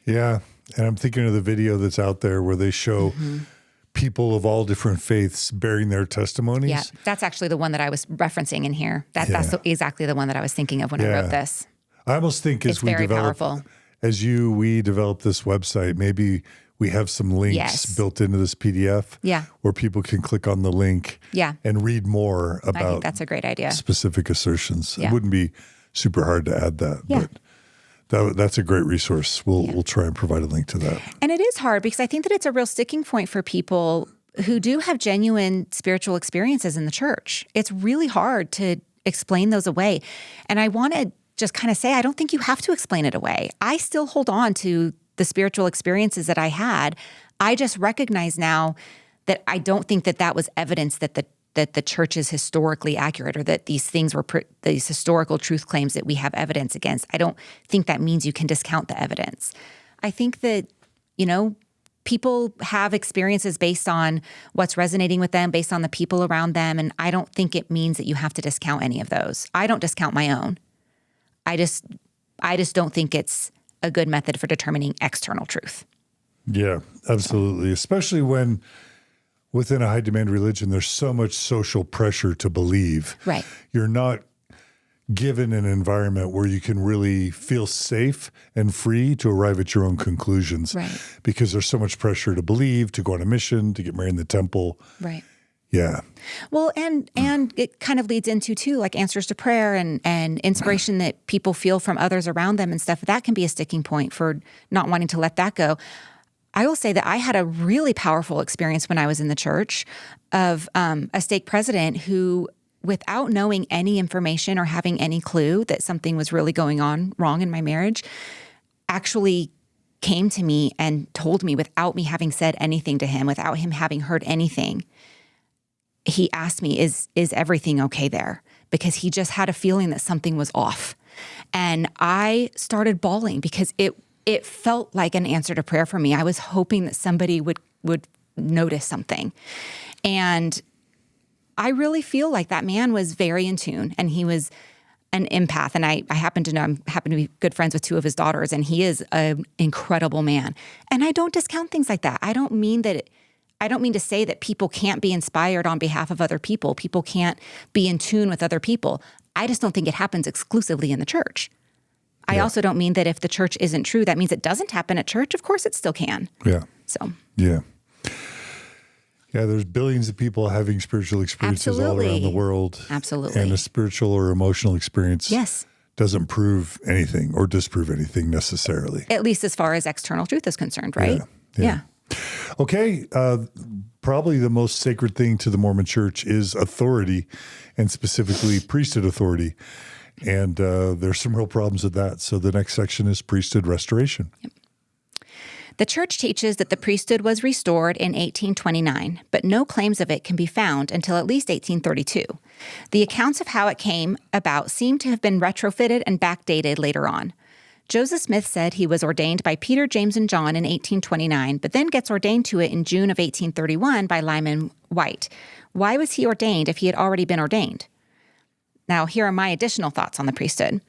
Yeah. And I'm thinking of the video that's out there where they show people of all different faiths bearing their testimonies. Yeah, that's actually the one that I was referencing in here. That's exactly the one that I was thinking of when I wrote this. I almost think It's very powerful. we develop this website, maybe we have some links built into this PDF where people can click on the link and read more about I think that's a great idea. specific assertions. Yeah. It wouldn't be super hard to add that, but that's a great resource. We'll try and provide a link to that. And it is hard because I think that it's a real sticking point for people who do have genuine spiritual experiences in the church. It's really hard to explain those away. And I want to just kind of say, I don't think you have to explain it away. I still hold on to the spiritual experiences that I had. I just recognize now that I don't think that that was evidence that the church is historically accurate or that these things were these historical truth claims that we have evidence against. I don't think that means you can discount the evidence. I think that, people have experiences based on what's resonating with them, based on the people around them, and I don't think it means that you have to discount any of those. I don't discount my own. I just don't think it's a good method for determining external truth. Yeah, absolutely. Especially when within a high demand religion, there's so much social pressure to believe. Right. You're not given an environment where you can really feel safe and free to arrive at your own conclusions. Right. Because there's so much pressure to believe, to go on a mission, to get married in the temple. Right. Yeah. Well, and it kind of leads into too, like answers to prayer and inspiration that people feel from others around them and stuff. That can be a sticking point for not wanting to let that go. I will say that I had a really powerful experience when I was in the church of a stake president who, without knowing any information or having any clue that something was really going on wrong in my marriage, actually came to me and told me without me having said anything to him, without him having heard anything. He asked me, is everything okay there? Because he just had a feeling that something was off. And I started bawling because it felt like an answer to prayer for me. I was hoping that somebody would notice something. And I really feel like that man was very in tune, and he was an empath. And I happen to be good friends with two of his daughters, and he is an incredible man. And I don't discount things like that. I don't mean to say that people can't be inspired on behalf of other people. People can't be in tune with other people. I just don't think it happens exclusively in the church. I also don't mean that if the church isn't true, that means it doesn't happen at church. Of course it still can. Yeah. So. Yeah. Yeah, there's billions of people having spiritual experiences all around the world. Absolutely. And a spiritual or emotional experience doesn't prove anything or disprove anything necessarily. At least as far as external truth is concerned, right? Yeah. Okay. Probably the most sacred thing to the Mormon Church is authority, and specifically priesthood authority. And there's some real problems with that. So the next section is priesthood restoration. Yep. The church teaches that the priesthood was restored in 1829, but no claims of it can be found until at least 1832. The accounts of how it came about seem to have been retrofitted and backdated later on. Joseph Smith said he was ordained by Peter, James, and John in 1829, but then gets ordained to it in June of 1831 by Lyman White. Why was he ordained if he had already been ordained? Now, here are my additional thoughts on the priesthood.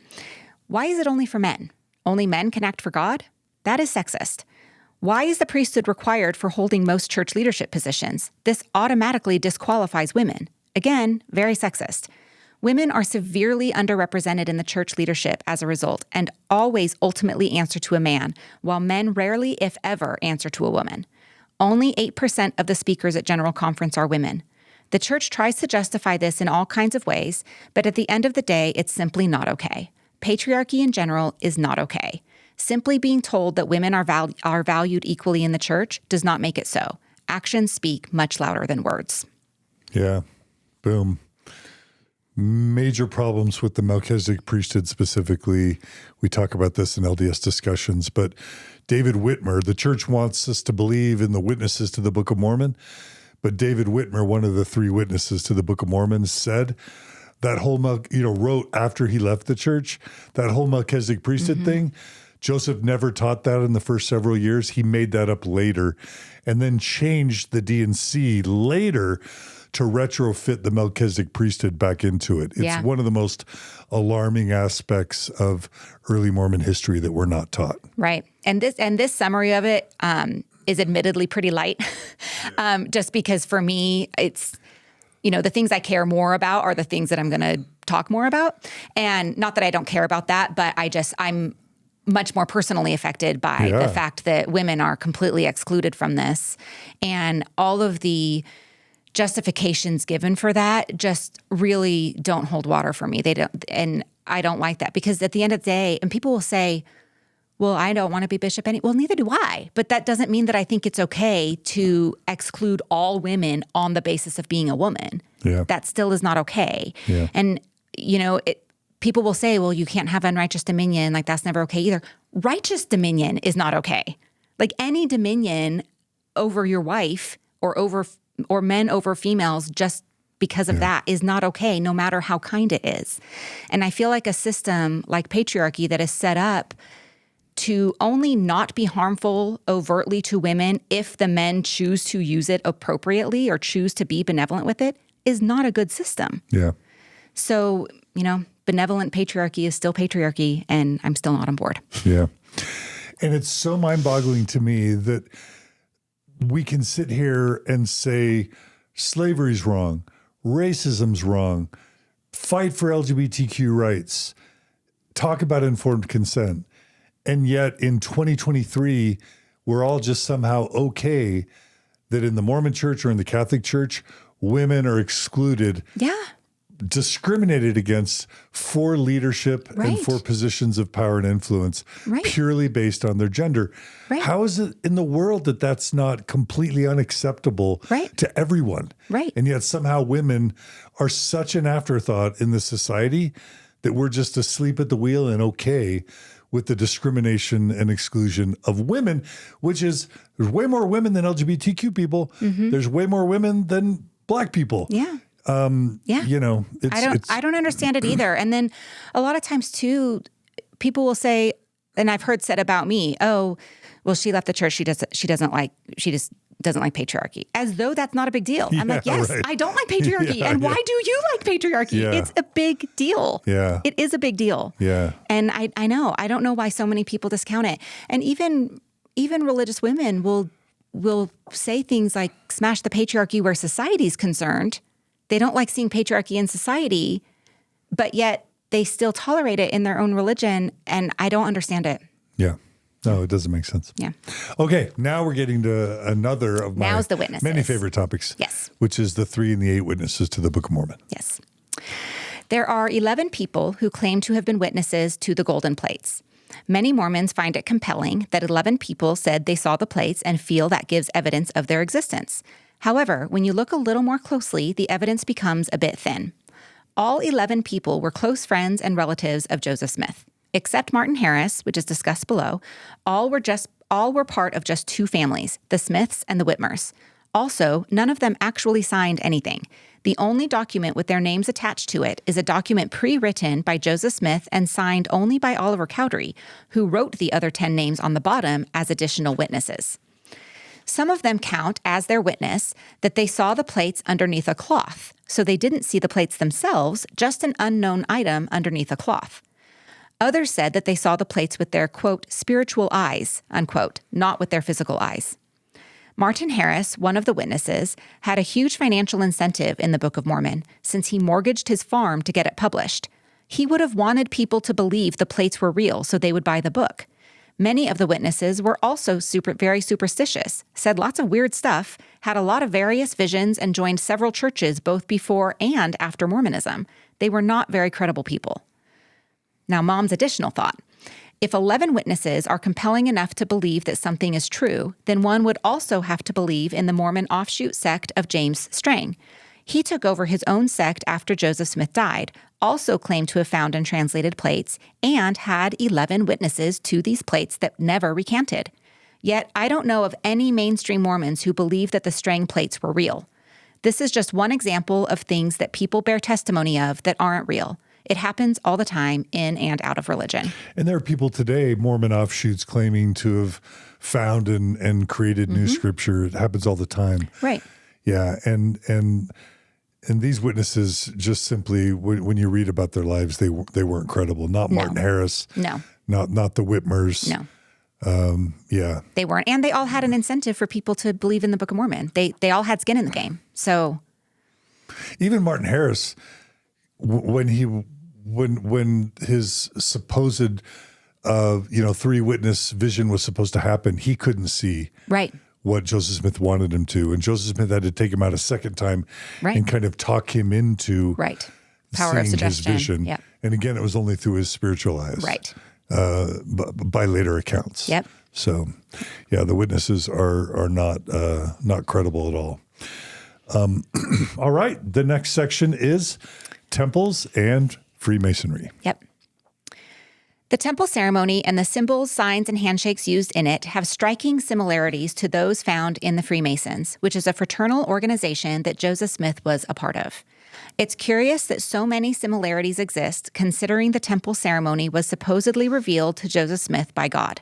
Why is it only for men? Only men can act for God? That is sexist. Why is the priesthood required for holding most church leadership positions? This automatically disqualifies women. Again, very sexist. Women are severely underrepresented in the church leadership as a result, and always ultimately answer to a man, while men rarely, if ever, answer to a woman. Only 8% of the speakers at General Conference are women. The church tries to justify this in all kinds of ways, but at the end of the day, it's simply not okay. Patriarchy in general is not okay. Simply being told that women are valued equally in the church does not make it so. Actions speak much louder than words. Yeah. Boom. Major problems with the Melchizedek priesthood specifically. We talk about this in LDS discussions, but David Whitmer, the church wants us to believe in the witnesses to the Book of Mormon, but David Whitmer, one of the three witnesses to the Book of Mormon, said that whole, wrote after he left the church, that whole Melchizedek priesthood thing, Joseph never taught that in the first several years. He made that up later and then changed the D&C later to retrofit the Melchizedek priesthood back into it. It's one of the most alarming aspects of early Mormon history that we're not taught. Right. And this summary of it is admittedly pretty light, just because for me, it's, the things I care more about are the things that I'm going to talk more about. And not that I don't care about that, but I'm much more personally affected by the fact that women are completely excluded from this. And all of the justifications given for that just really don't hold water for me. They don't, and I don't like that, because at the end of the day, and people will say, well, I don't want to be bishop well, neither do I. But that doesn't mean that I think it's okay to exclude all women on the basis of being a woman. Yeah. That still is not okay. Yeah. And, people will say, well, you can't have unrighteous dominion. Like, that's never okay either. Righteous dominion is not okay. Like, any dominion over your wife or men over females just because of that is not okay, no matter how kind it is. And I feel like a system like patriarchy that is set up to only not be harmful overtly to women if the men choose to use it appropriately or choose to be benevolent with it is not a good system. Yeah. So, benevolent patriarchy is still patriarchy, and I'm still not on board. Yeah. And it's so mind-boggling to me that we can sit here and say slavery's wrong, racism's wrong, fight for LGBTQ rights, talk about informed consent, and yet in 2023, we're all just somehow okay that in the Mormon church or in the Catholic church, women are excluded, discriminated against for leadership and for positions of power and influence purely based on their gender. How is it in the world that that's not completely unacceptable to everyone? And yet somehow women are such an afterthought in this society that we're just asleep at the wheel and okay with the discrimination and exclusion of women, which is there's way more women than LGBTQ people. There's way more women than Black people. You know, I don't understand it either. And then a lot of times too, people will say, and I've heard said about me, oh, well, she left the church. She just doesn't like patriarchy, as though that's not a big deal. I'm like, yes, I don't like patriarchy. And why do you like patriarchy? It's a big deal. It is a big deal. And I know, I don't know why so many people discount it. And even religious women will say things like smash the patriarchy where society's concerned. They don't like seeing patriarchy in society, but yet they still tolerate it in their own religion. And I don't understand it. No, it doesn't make sense. Okay, now we're getting to another of my many favorite topics. Which is the 3 and the 8 witnesses to the Book of Mormon. There are 11 people who claim to have been witnesses to the golden plates. Many Mormons find it compelling that 11 people said they saw the plates and feel that gives evidence of their existence. However, when you look a little more closely, the evidence becomes a bit thin. All 11 people were close friends and relatives of Joseph Smith. Except Martin Harris, which is discussed below, all were part of just 2 families, the Smiths and the Whitmers. Also, none of them actually signed anything. The only document with their names attached to it is a document pre-written by Joseph Smith and signed only by Oliver Cowdery, who wrote the other 10 names on the bottom as additional witnesses. Some of them count as their witness that they saw the plates underneath a cloth, so they didn't see the plates themselves, just an unknown item underneath a cloth. Others said that they saw the plates with their, quote, spiritual eyes, unquote, not with their physical eyes. Martin Harris, one of the witnesses, had a huge financial incentive in the Book of Mormon since he mortgaged his farm to get it published. He would have wanted people to believe the plates were real so they would buy the book. Many of the witnesses were also very superstitious, said lots of weird stuff, had a lot of various visions, and joined several churches both before and after Mormonism. They were not very credible people. Now, Mom's additional thought. If 11 witnesses are compelling enough to believe that something is true, then one would also have to believe in the Mormon offshoot sect of James Strang. He took over his own sect after Joseph Smith died, also claimed to have found and translated plates, and had 11 witnesses to these plates that never recanted. Yet, I don't know of any mainstream Mormons who believe that the Strang plates were real. This is just one example of things that people bear testimony of that aren't real. It happens all the time in and out of religion. And there are people today, Mormon offshoots, claiming to have found and created new scripture. It happens all the time. Yeah, and these witnesses just simply, when you read about their lives, they weren't credible. Not Martin Harris. No. Not the Whitmers. No. Yeah. They weren't. And they all had an incentive for people to believe in the Book of Mormon. They all had skin in the game. So even Martin Harris, when his supposed 3 witness vision was supposed to happen, he couldn't see what Joseph Smith wanted him to, and Joseph Smith had to take him out a second time and kind of talk him into power of suggestion. His vision. And again, it was only through his spiritual eyes, by later accounts. So, yeah, the witnesses are not credible at all. All right, the next section is temples and Freemasonry. The temple ceremony and the symbols, signs, and handshakes used in it have striking similarities to those found in the Freemasons, which is a fraternal organization that Joseph Smith was a part of. It's curious that so many similarities exist, considering the temple ceremony was supposedly revealed to Joseph Smith by God.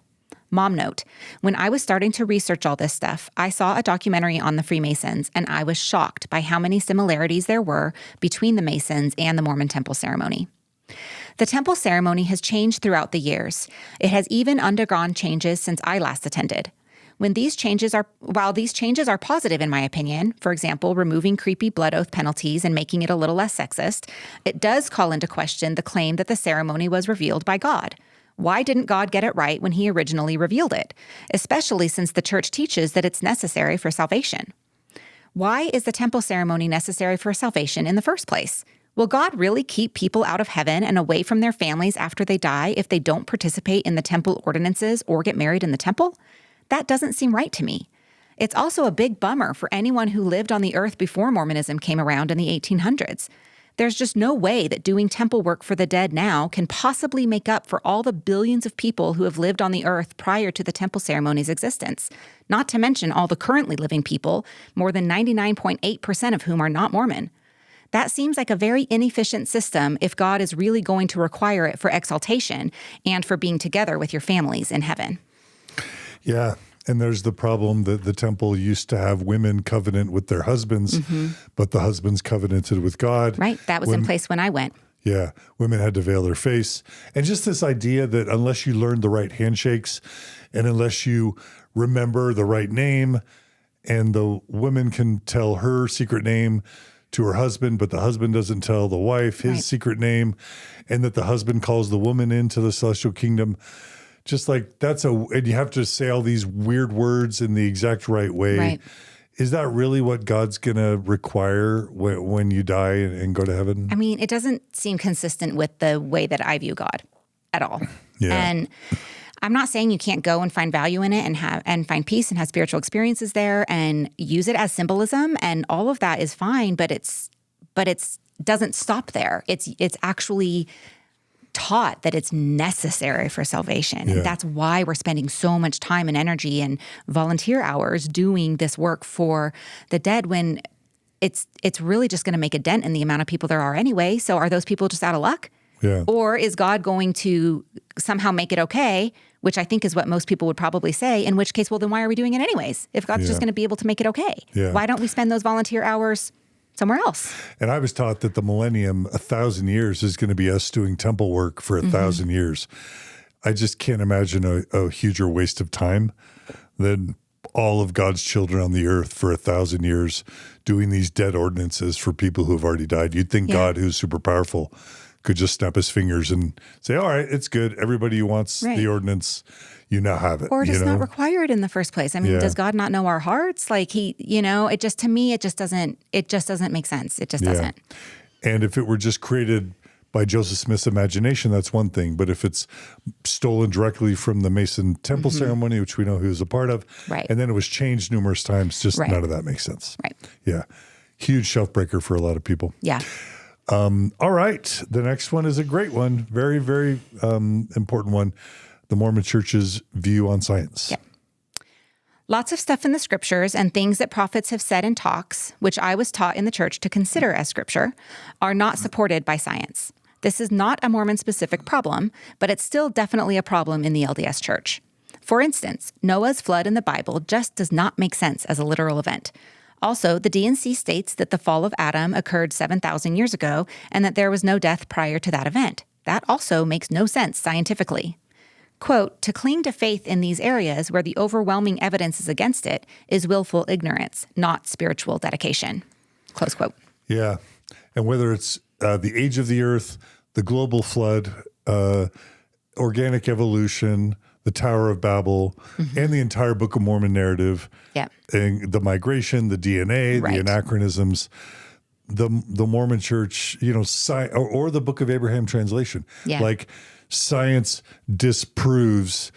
Mom note, when I was starting to research all this stuff, I saw a documentary on the Freemasons, and I was shocked by how many similarities there were between the Masons and the Mormon temple ceremony. The temple ceremony has changed throughout the years. It has even undergone changes since I last attended. While these changes are positive in my opinion, for example, removing creepy blood oath penalties and making it a little less sexist, it does call into question the claim that the ceremony was revealed by God. Why didn't God get it right when he originally revealed it, especially since the church teaches that it's necessary for salvation? Why is the temple ceremony necessary for salvation in the first place? Will God really keep people out of heaven and away from their families after they die if they don't participate in the temple ordinances or get married in the temple? That doesn't seem right to me. It's also a big bummer for anyone who lived on the earth before Mormonism came around in the 1800s. There's just no way that doing temple work for the dead now can possibly make up for all the billions of people who have lived on the earth prior to the temple ceremony's existence, not to mention all the currently living people, more than 99.8% of whom are not Mormon. That seems like a very inefficient system if God is really going to require it for exaltation and for being together with your families in heaven. Yeah. And there's the problem that the temple used to have women covenant with their husbands, but the husbands covenanted with God. Right. That was in place when I went. Yeah. Women had to veil their face. And just this idea that unless you learn the right handshakes and unless you remember the right name, and the woman can tell her secret name to her husband, but the husband doesn't tell the wife his secret name, and that the husband calls the woman into the celestial kingdom. Just like and you have to say all these weird words in the exact right way. Right. Is that really what God's going to require when you die and go to heaven? I mean, it doesn't seem consistent with the way that I view God at all. Yeah. And I'm not saying you can't go and find value in it and find peace and have spiritual experiences there and use it as symbolism, and all of that is fine, but it's doesn't stop there. It's actually taught that it's necessary for salvation. Yeah. And that's why we're spending so much time and energy and volunteer hours doing this work for the dead, when it's really just going to make a dent in the amount of people there are anyway. So are those people just out of luck? Yeah. Or is God going to somehow make it okay, which I think is what most people would probably say, in which case, well, then why are we doing it anyways? If God's just going to be able to make it okay, why don't we spend those volunteer hours somewhere else? And I was taught that the millennium, 1,000 years, is going to be us doing temple work for 1,000 years. I just can't imagine a huger waste of time than all of God's children on the earth for 1,000 years doing these dead ordinances for people who have already died. You'd think God, who's super powerful, could just snap his fingers and say, all right, it's good. Everybody who wants the ordinance, you now have it. Or just not require it in the first place. I mean, does God not know our hearts? Like to me, it just doesn't make sense. It just doesn't. And if it were just created by Joseph Smith's imagination, that's one thing. But if it's stolen directly from the Mason temple ceremony, which we know he was a part of, and then it was changed numerous times, just none of that makes sense. Right. Yeah. Huge shelf breaker for a lot of people. Yeah. All right. The next one is a great one. Very, very important one. The Mormon Church's view on science. Yep. Lots of stuff in the scriptures and things that prophets have said in talks, which I was taught in the church to consider as scripture, are not supported by science. This is not a Mormon-specific problem, but it's still definitely a problem in the LDS Church. For instance, Noah's flood in the Bible just does not make sense as a literal event. Also, the D&C states that the fall of Adam occurred 7,000 years ago and that there was no death prior to that event. That also makes no sense scientifically. Quote, to cling to faith in these areas where the overwhelming evidence is against it is willful ignorance, not spiritual dedication. Close quote. Yeah. And whether it's the age of the earth, the global flood, organic evolution, the Tower of Babel, and the entire Book of Mormon narrative, and the migration, the DNA, the anachronisms, the Mormon Church, or the Book of Abraham translation. Like science disproves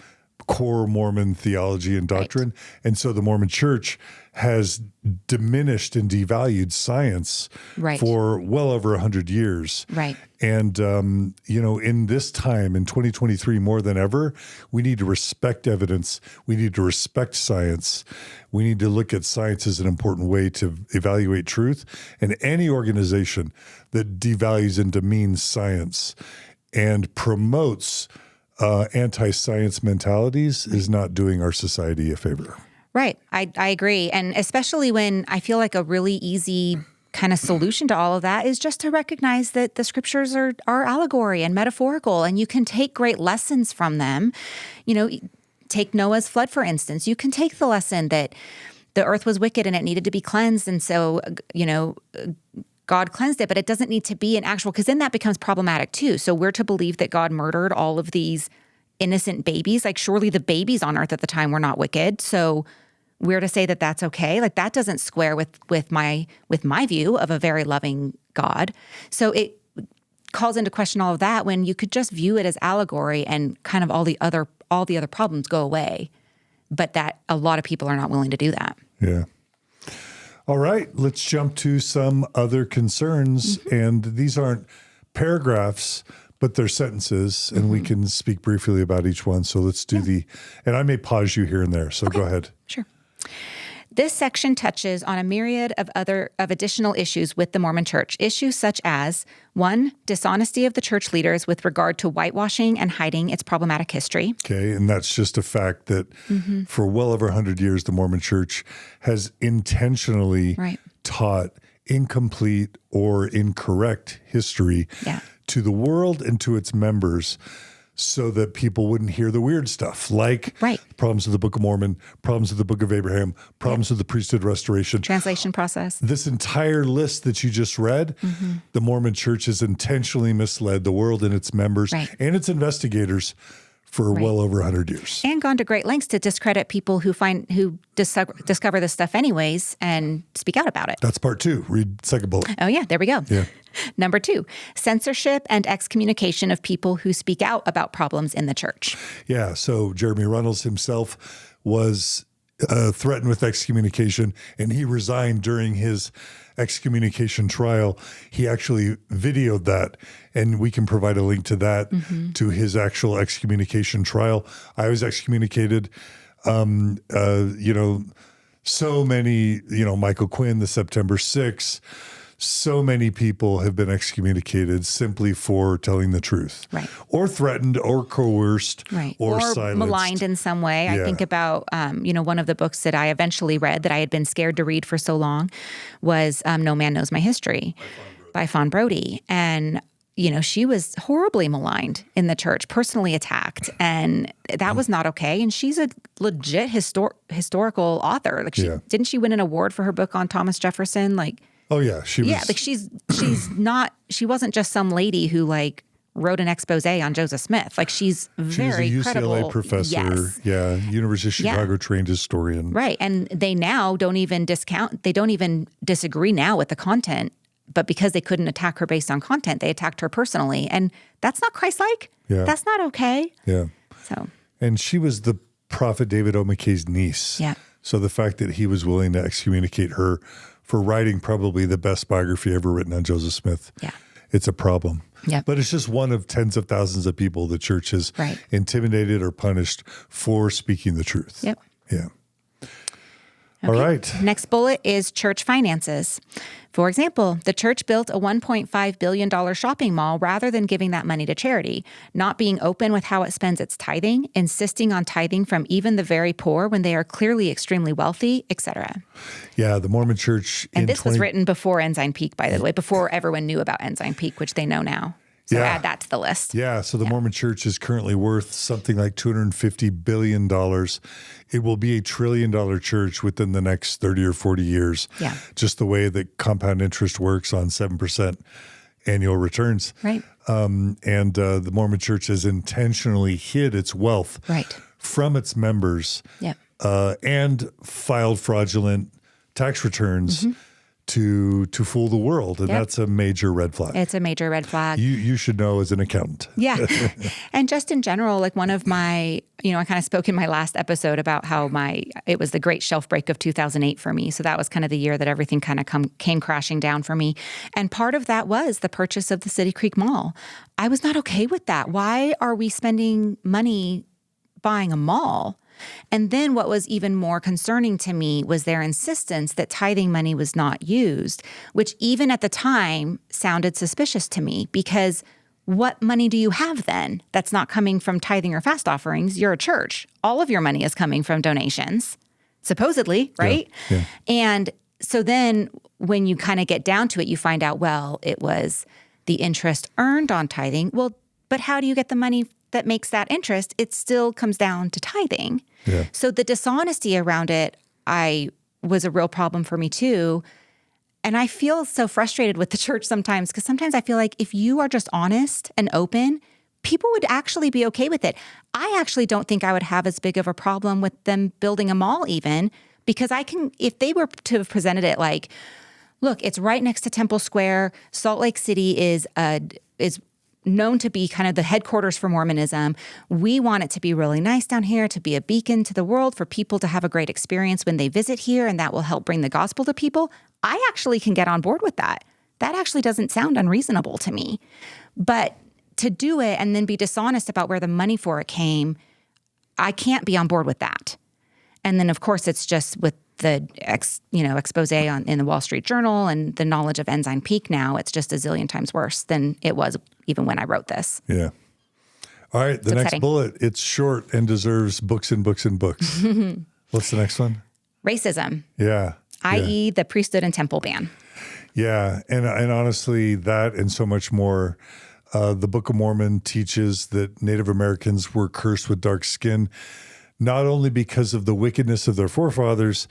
core Mormon theology and doctrine. And so the Mormon Church has diminished and devalued science for well over 100 years. Right. And, in this time, in 2023, more than ever, we need to respect evidence. We need to respect science. We need to look at science as an important way to evaluate truth. And any organization that devalues and demeans science and promotes anti-science mentalities is not doing our society a favor. Right. I agree. And especially when I feel like a really easy kind of solution to all of that is just to recognize that the scriptures are allegory and metaphorical, and you can take great lessons from them. Take Noah's flood, for instance. You can take the lesson that the earth was wicked and it needed to be cleansed. And so, God cleansed it, but it doesn't need to be an actual, because then that becomes problematic too. So we're to believe that God murdered all of these innocent babies. Like, surely the babies on earth at the time were not wicked. So we're to say that that's okay. Like, that doesn't square with my view of a very loving God. So it calls into question all of that when you could just view it as allegory and kind of all the other problems go away. But that a lot of people are not willing to do that. Yeah. All right, let's jump to some other concerns. And these aren't paragraphs, but they're sentences, and we can speak briefly about each one. So let's do and I may pause you here and there. So go ahead. Sure. This section touches on a myriad of additional issues with the Mormon Church. Issues such as 1, dishonesty of the church leaders with regard to whitewashing and hiding its problematic history. Okay, and that's just a fact that for well over 100 years, the Mormon Church has intentionally taught incomplete or incorrect history to the world and to its members, so that people wouldn't hear the weird stuff, like problems with the Book of Mormon, problems with the Book of Abraham, problems with the Priesthood Restoration. Translation process. This entire list that you just read, the Mormon Church has intentionally misled the world and its members and its investigators for well over 100 years. And gone to great lengths to discredit people who discover this stuff anyways and speak out about it. That's part 2. Read second bullet. Oh, yeah. There we go. Yeah. Number 2, censorship and excommunication of people who speak out about problems in the church. Yeah. So Jeremy Runnels himself was threatened with excommunication, and he resigned during his excommunication trial. He actually videoed that, and we can provide a link to that, to his actual excommunication trial. I was excommunicated. So many, Michael Quinn, the September 6th, so many people have been excommunicated simply for telling the truth, or threatened, or coerced, or silenced, maligned in some way. I think about, one of the books that I eventually read that I had been scared to read for so long was No Man Knows My History by Fawn Brody. And, she was horribly maligned in the church, personally attacked, and that was not okay. And she's a legit historical author. Like, didn't she win an award for her book on Thomas Jefferson? Oh yeah, she was. Yeah, she wasn't just some lady who wrote an expose on Joseph Smith. She's very credible. She was a UCLA professor. University of Chicago trained historian. Right, and they now don't even disagree now with the content, but because they couldn't attack her based on content, they attacked her personally, and that's not Christ-like. Yeah. That's not okay. Yeah. So. And she was the prophet David O. McKay's niece. Yeah. So the fact that he was willing to excommunicate her for writing probably the best biography ever written on Joseph Smith. Yeah. It's a problem. Yeah. But it's just one of tens of thousands of people the church has intimidated or punished for speaking the truth. Yep. Yeah. Okay. All right. Next bullet is church finances. For example, the church built a $1.5 billion shopping mall rather than giving that money to charity, not being open with how it spends its tithing, insisting on tithing from even the very poor when they are clearly extremely wealthy, etc. Yeah, the Mormon Church. And this was written before Ensign Peak, by the way, before everyone knew about Ensign Peak, which they know now. So add that to the list. Yeah, so the Mormon Church is currently worth something like $250 billion. It will be $1 trillion church within the next 30 or 40 years. Yeah. Just the way that compound interest works on 7% annual returns. Right. And the Mormon Church has intentionally hid its wealth from its members and filed fraudulent tax returns to fool the world. And that's a major red flag. It's a major red flag. You should know as an accountant. Yeah. And just in general, one of my, I kind of spoke in my last episode about how it was the great shelf break of 2008 for me. So that was kind of the year that everything kind of came crashing down for me. And part of that was the purchase of the City Creek Mall. I was not okay with that. Why are we spending money buying a mall? And then what was even more concerning to me was their insistence that tithing money was not used, which even at the time sounded suspicious to me, because what money do you have then that's not coming from tithing or fast offerings? You're a church. All of your money is coming from donations, supposedly, right? Yeah. And so then when you kind of get down to it, you find out, well, it was the interest earned on tithing. Well, but how do you get the money that makes that interest? It still comes down to tithing. Yeah. So the dishonesty around it, was a real problem for me too. And I feel so frustrated with the church sometimes, because sometimes I feel like if you are just honest and open, people would actually be okay with it. I actually don't think I would have as big of a problem with them building a mall even, because if they were to have presented it like, look, it's right next to Temple Square. Salt Lake City is known to be kind of the headquarters for Mormonism. We want it to be really nice down here, to be a beacon to the world, for people to have a great experience when they visit here, and that will help bring the gospel to people. I actually can get on board with that. That actually doesn't sound unreasonable to me. But to do it and then be dishonest about where the money for it came, I can't be on board with that. And then, of course, it's just with the expose in the Wall Street Journal and the knowledge of Ensign Peak now, it's just a zillion times worse than it was even when I wrote this. Yeah. All right, the next bullet, it's short and deserves books and books and books. What's the next one? Racism. Yeah. i.e. the priesthood and temple ban. Yeah, and honestly, that and so much more. The Book of Mormon teaches that Native Americans were cursed with dark skin, not only because of the wickedness of their forefathers,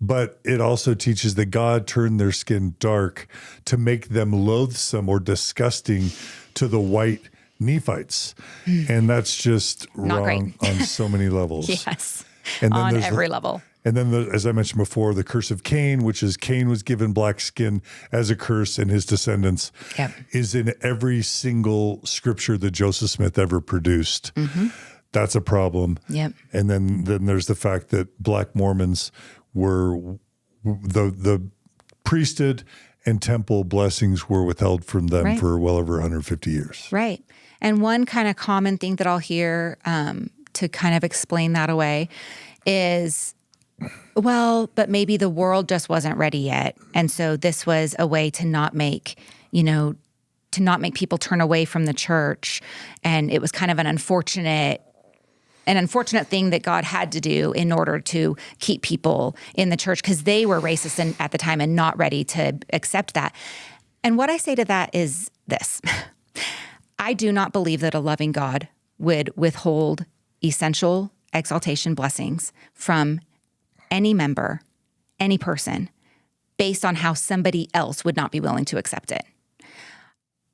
but it also teaches that God turned their skin dark to make them loathsome or disgusting to the white Nephites. And that's just wrong on so many levels. Yes, and then on every level. And then, as I mentioned before, the curse of Cain, which is Cain was given black skin as a curse, and his descendants is in every single scripture that Joseph Smith ever produced. Mm-hmm. That's a problem. Yep. And then there's the fact that black Mormons were the priesthood and temple blessings were withheld from them for well over 150 years. Right. And one kind of common thing that I'll hear to kind of explain that away is, well, but maybe the world just wasn't ready yet. And so this was a way to not make people turn away from the church. And it was kind of an unfortunate thing that God had to do in order to keep people in the church, because they were racist at the time and not ready to accept that. And what I say to that is this. I do not believe that a loving God would withhold essential exaltation blessings from any member, any person, based on how somebody else would not be willing to accept it.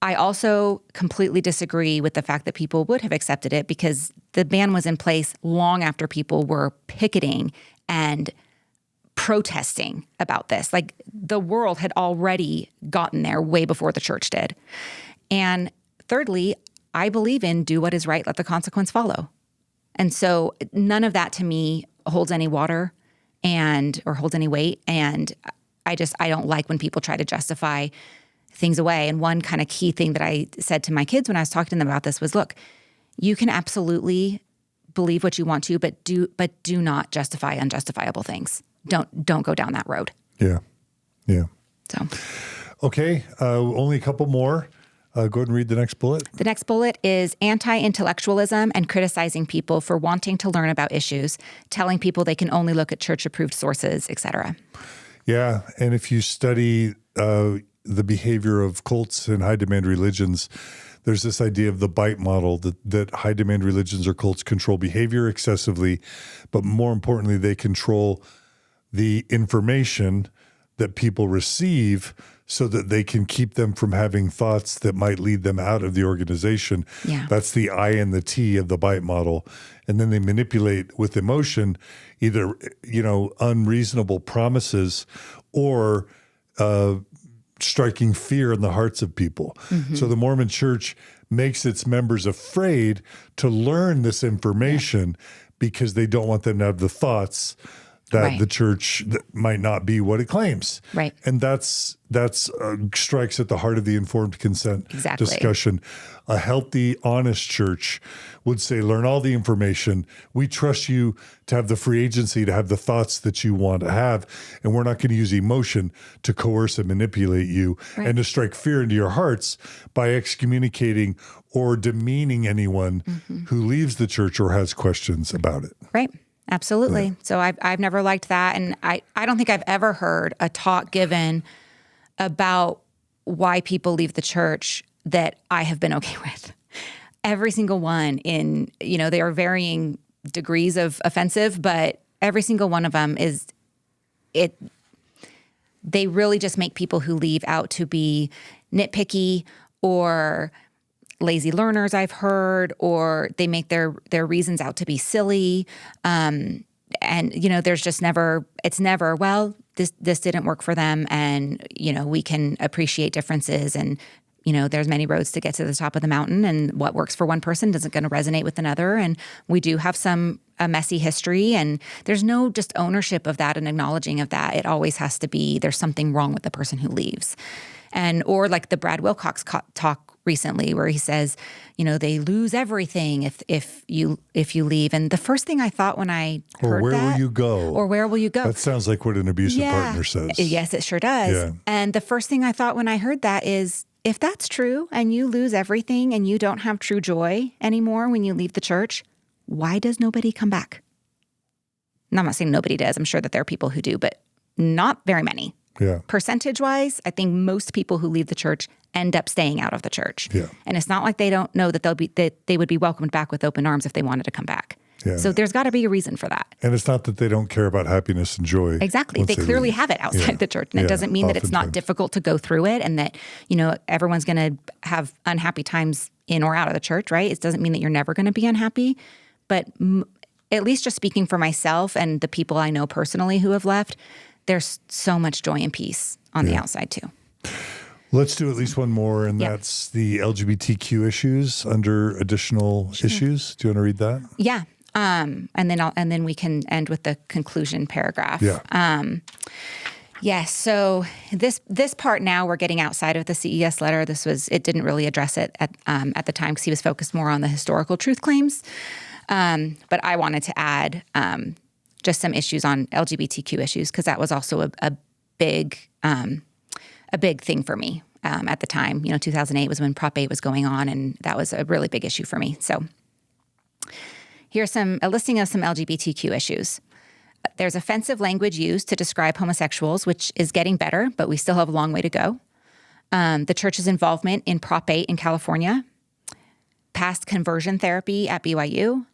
I also completely disagree with the fact that people would have accepted it, because the ban was in place long after people were picketing and protesting about this. Like, the world had already gotten there way before the church did. And thirdly, I believe in do what is right, let the consequence follow. And so none of that to me holds any water or holds any weight. And I don't like when people try to justify things away. And one kind of key thing that I said to my kids when I was talking to them about this was, look, you can absolutely believe what you want to, but do not justify unjustifiable things. Don't go down that road. Yeah. Yeah. So, okay. Only a couple more. Go ahead and read the next bullet. The next bullet is anti-intellectualism and criticizing people for wanting to learn about issues, telling people they can only look at church-approved sources, etc. Yeah, and if you study the behavior of cults and high-demand religions, there's this idea of the bite model, that high-demand religions or cults control behavior excessively, but more importantly, they control the information that people receive so that they can keep them from having thoughts that might lead them out of the organization. Yeah. That's the I and the T of the bite model. And then they manipulate with emotion, either, unreasonable promises or striking fear in the hearts of people. Mm-hmm. So the Mormon Church makes its members afraid to learn this information because they don't want them to have the thoughts that the church might not be what it claims. Right. And that's strikes at the heart of the informed consent discussion. A healthy, honest church would say, learn all the information. We trust you to have the free agency, to have the thoughts that you want to have. And we're not going to use emotion to coerce and manipulate you and to strike fear into your hearts by excommunicating or demeaning anyone who leaves the church or has questions about it. Right. Absolutely. Yeah. So I've never liked that. And I don't think I've ever heard a talk given about why people leave the church that I have been okay with. Every single one they are varying degrees of offensive, but every single one of them they really just make people who leave out to be nitpicky or lazy learners, I've heard, or they make their reasons out to be silly. And, there's just it's never, well, this didn't work for them. And, we can appreciate differences, and, there's many roads to get to the top of the mountain, and what works for one person isn't going to resonate with another. And we do have a messy history, and there's no just ownership of that and acknowledging of that. It always has to be, there's something wrong with the person who leaves. Or like the Brad Wilcox talk recently, where he says, they lose everything if you leave. And the first thing I thought when I heard where that, will you go? Or where will you go? That sounds like what an abusive partner says. Yes, it sure does. Yeah. And the first thing I thought when I heard that is, if that's true and you lose everything and you don't have true joy anymore when you leave the church, why does nobody come back? And I'm not saying nobody does. I'm sure that there are people who do, but not very many. Yeah. Percentage-wise, I think most people who leave the church end up staying out of the church. Yeah. And it's not like they don't know that they would be welcomed back with open arms if they wanted to come back. Yeah. So there's got to be a reason for that. And it's not that they don't care about happiness and joy. Exactly. They clearly have it outside the church. And it doesn't mean that it's not difficult to go through it, and that, everyone's going to have unhappy times in or out of the church, right? It doesn't mean that you're never going to be unhappy. But at least just speaking for myself and the people I know personally who have left, there's so much joy and peace on the outside too. Let's do at least one more, and that's the LGBTQ issues under additional issues. Do you want to read that? Yeah. And then we can end with the conclusion paragraph. Yeah. Yes. So this part now we're getting outside of the CES letter. It didn't really address it at the time because he was focused more on the historical truth claims. But I wanted to add just some issues on LGBTQ issues, because that was also a big thing for me at the time. 2008 was when Prop 8 was going on, and that was a really big issue for me. So here's a listing of some LGBTQ issues. There's offensive language used to describe homosexuals, which is getting better, but we still have a long way to go. The church's involvement in Prop 8 in California, past conversion therapy at BYU.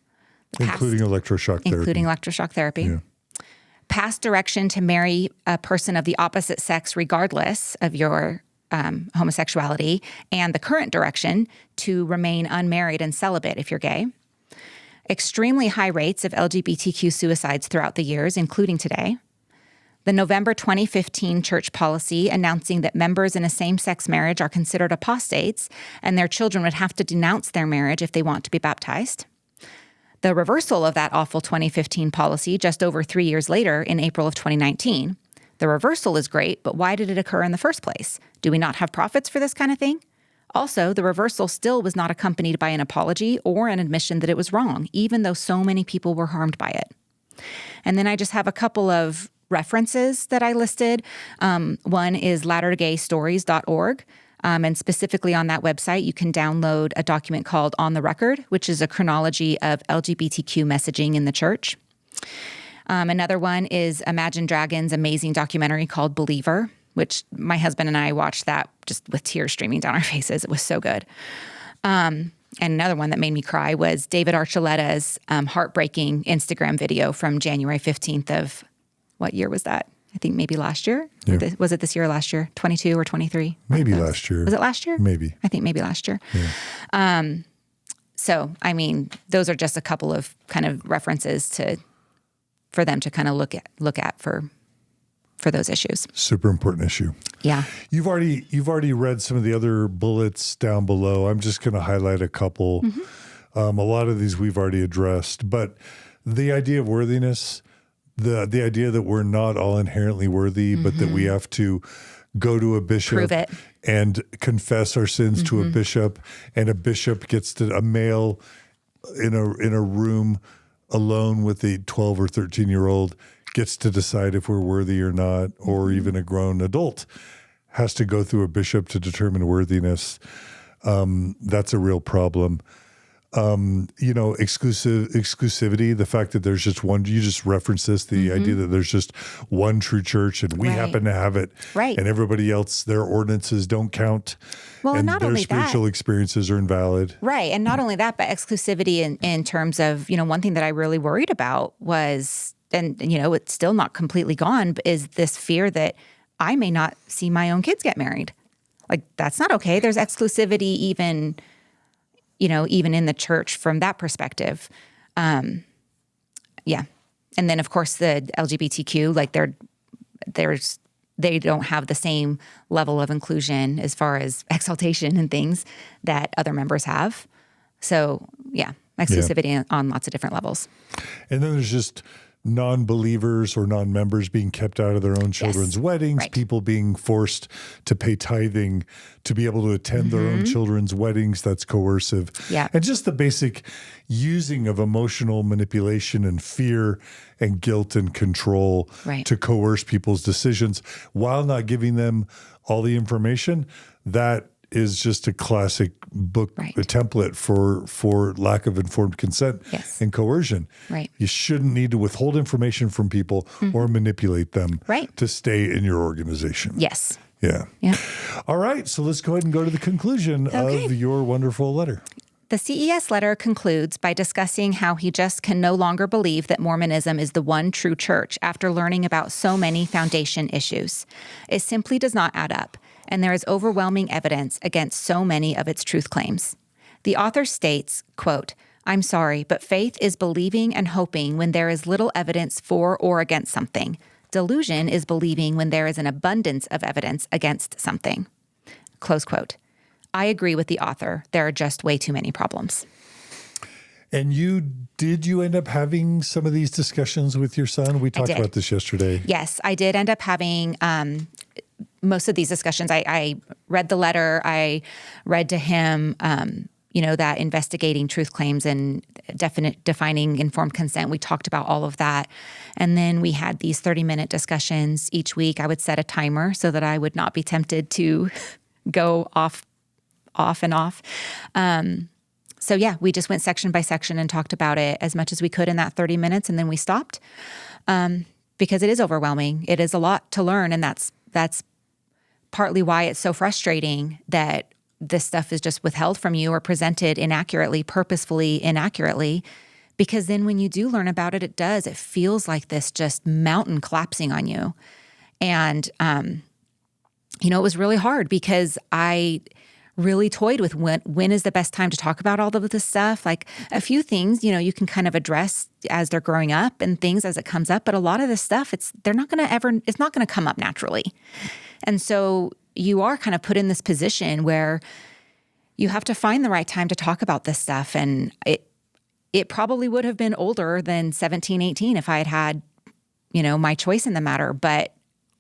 Including electroshock therapy. Yeah. Past direction to marry a person of the opposite sex regardless of your homosexuality, and the current direction to remain unmarried and celibate if you're gay. Extremely high rates of LGBTQ suicides throughout the years, including today. The November 2015 church policy announcing that members in a same-sex marriage are considered apostates, and their children would have to denounce their marriage if they want to be baptized. The reversal of that awful 2015 policy just over 3 years later in April of 2019. The reversal is great, but why did it occur in the first place? Do we not have prophets for this kind of thing? Also, the reversal still was not accompanied by an apology or an admission that it was wrong, even though so many people were harmed by it. And then I just have a couple of references that I listed. One is latterdaystories.org. And specifically on that website, you can download a document called On the Record, which is a chronology of LGBTQ messaging in the church. Another one is Imagine Dragons' amazing documentary called Believer, which my husband and I watched that just with tears streaming down our faces. It was so good. And another one that made me cry was David Archuleta's heartbreaking Instagram video from January 15th of, what year was that? I think maybe last year. Yeah. Was it this year or last year? 22 or 23? Maybe last year. Was it last year? Maybe. I think maybe last year. Yeah. So, I mean, those are just a couple of kind of references for them to kind of look at for those issues. Super important issue. Yeah. You've already read some of the other bullets down below. I'm just going to highlight a couple. Mm-hmm. A lot of these we've already addressed, but the idea of worthiness, the idea that we're not all inherently worthy, but that we have to go to a bishop, prove it, and confess our sins to a bishop, and a bishop gets to a male in a room alone with a 12 or 13-year-old gets to decide if we're worthy or not, or even a grown adult has to go through a bishop to determine worthiness. That's a real problem. Exclusivity, the fact that there's just one, you just referenced this, the idea that there's just one true church and we happen to have it, right, and everybody else, their ordinances don't count. Well, and not their only spiritual experiences are invalid. Right. And not only that, but exclusivity in terms of, one thing that I really worried about was, and, it's still not completely gone, but is this fear that I may not see my own kids get married. Like, that's not okay. There's exclusivity even even in the church from that perspective. Yeah. And then of course the LGBTQ, like they don't have the same level of inclusion as far as exaltation and things that other members have. So yeah, exclusivity on lots of different levels. And then there's just non-believers or non-members being kept out of their own children's weddings, people being forced to pay tithing to be able to attend their own children's weddings. That's coercive. Yeah. And just the basic using of emotional manipulation and fear and guilt and control to coerce people's decisions while not giving them all the information. That is just a classic book, a template for lack of informed consent and coercion. Right. You shouldn't need to withhold information from people or manipulate them to stay in your organization. Yes. Yeah. All right. So let's go ahead and go to the conclusion of your wonderful letter. The CES letter concludes by discussing how he just can no longer believe that Mormonism is the one true church after learning about so many foundation issues. It simply does not add up, and there is overwhelming evidence against so many of its truth claims. The author states, quote, "I'm sorry, but faith is believing and hoping when there is little evidence for or against something. Delusion is believing when there is an abundance of evidence against something." Close quote. I agree with the author. There are just way too many problems. And did you end up having some of these discussions with your son? We talked about this yesterday. Yes, I did end up having most of these discussions. I read the letter. I read to him, that investigating truth claims and defining informed consent. We talked about all of that. And then we had these 30-minute discussions each week. I would set a timer so that I would not be tempted to go off and off. So yeah, we just went section by section and talked about it as much as we could in that 30 minutes. And then we stopped because it is overwhelming. It is a lot to learn. And that's partly why it's so frustrating that this stuff is just withheld from you or presented inaccurately, purposefully inaccurately. Because then when you do learn about it, it feels like this just mountain collapsing on you. And, it was really hard because I really toyed with when is the best time to talk about all of this stuff. Like a few things, you can kind of address as they're growing up and things as it comes up. But a lot of this stuff, it's not going to come up naturally. And so you are kind of put in this position where you have to find the right time to talk about this stuff. And it probably would have been older than 17, 18 if I had my choice in the matter. But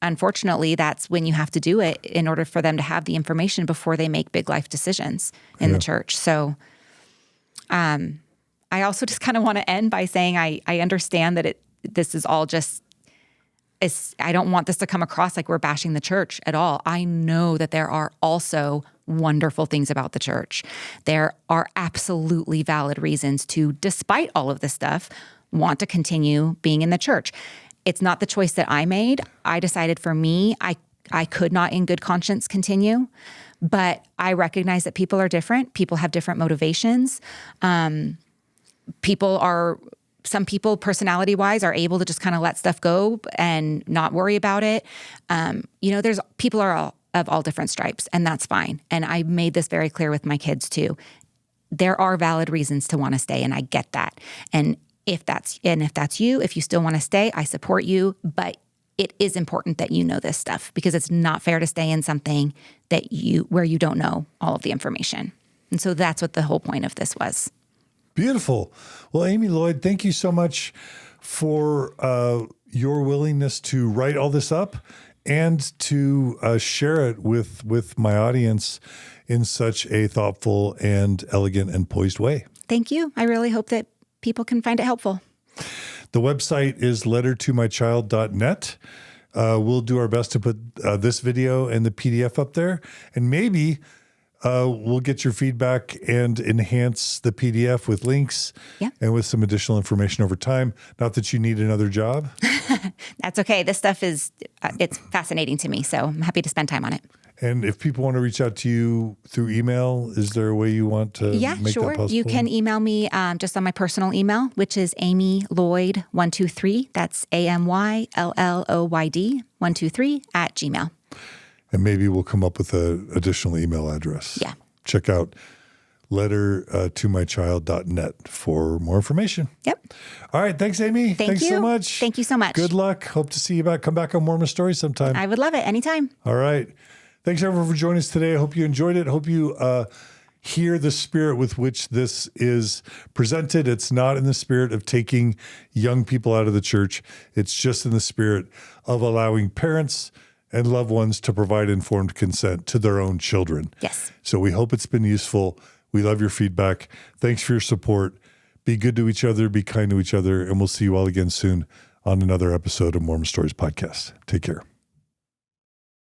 unfortunately, that's when you have to do it in order for them to have the information before they make big life decisions in the church. So I also just kind of want to end by saying I understand that this is all just, I don't want this to come across like we're bashing the church at all. I know that there are also wonderful things about the church. There are absolutely valid reasons to, despite all of this stuff, want to continue being in the church. It's not the choice that I made. I decided for me, I could not in good conscience continue, but I recognize that people are different. People have different motivations. Some people personality-wise are able to just kind of let stuff go and not worry about it. People are of all different stripes, and that's fine. And I made this very clear with my kids too. There are valid reasons to want to stay, and I get that. And if that's you, if you still want to stay, I support you, but it is important that you know this stuff because it's not fair to stay in something where you don't know all of the information. And so that's what the whole point of this was. Beautiful. Well, Amy Lloyd, thank you so much for your willingness to write all this up and to share it with my audience in such a thoughtful and elegant and poised way. Thank you. I really hope that people can find it helpful. The website is lettertomychild.net. We'll do our best to put this video and the PDF up there, and maybe we'll get your feedback and enhance the PDF with links and with some additional information over time. Not that you need another job. That's okay. This stuff it's fascinating to me, so I'm happy to spend time on it. And if people want to reach out to you through email, is there a way you want to make that possible? You can email me just on my personal email, which is amyloyd123. That's AMYLLOYD 123 @gmail.com. And maybe we'll come up with an additional email address. Yeah. Check out lettertomychild.net for more information. Yep. All right. Thanks, Amy. Thanks so much. Thank you so much. Good luck. Hope to see you back. Come back on Mormon Stories sometime. I would love it anytime. All right. Thanks, everyone, for joining us today. I hope you enjoyed it. Hope you hear the spirit with which this is presented. It's not in the spirit of taking young people out of the church. It's just in the spirit of allowing parents and loved ones to provide informed consent to their own children. Yes. So we hope it's been useful. We love your feedback. Thanks for your support. Be good to each other. Be kind to each other. And we'll see you all again soon on another episode of Mormon Stories Podcast. Take care.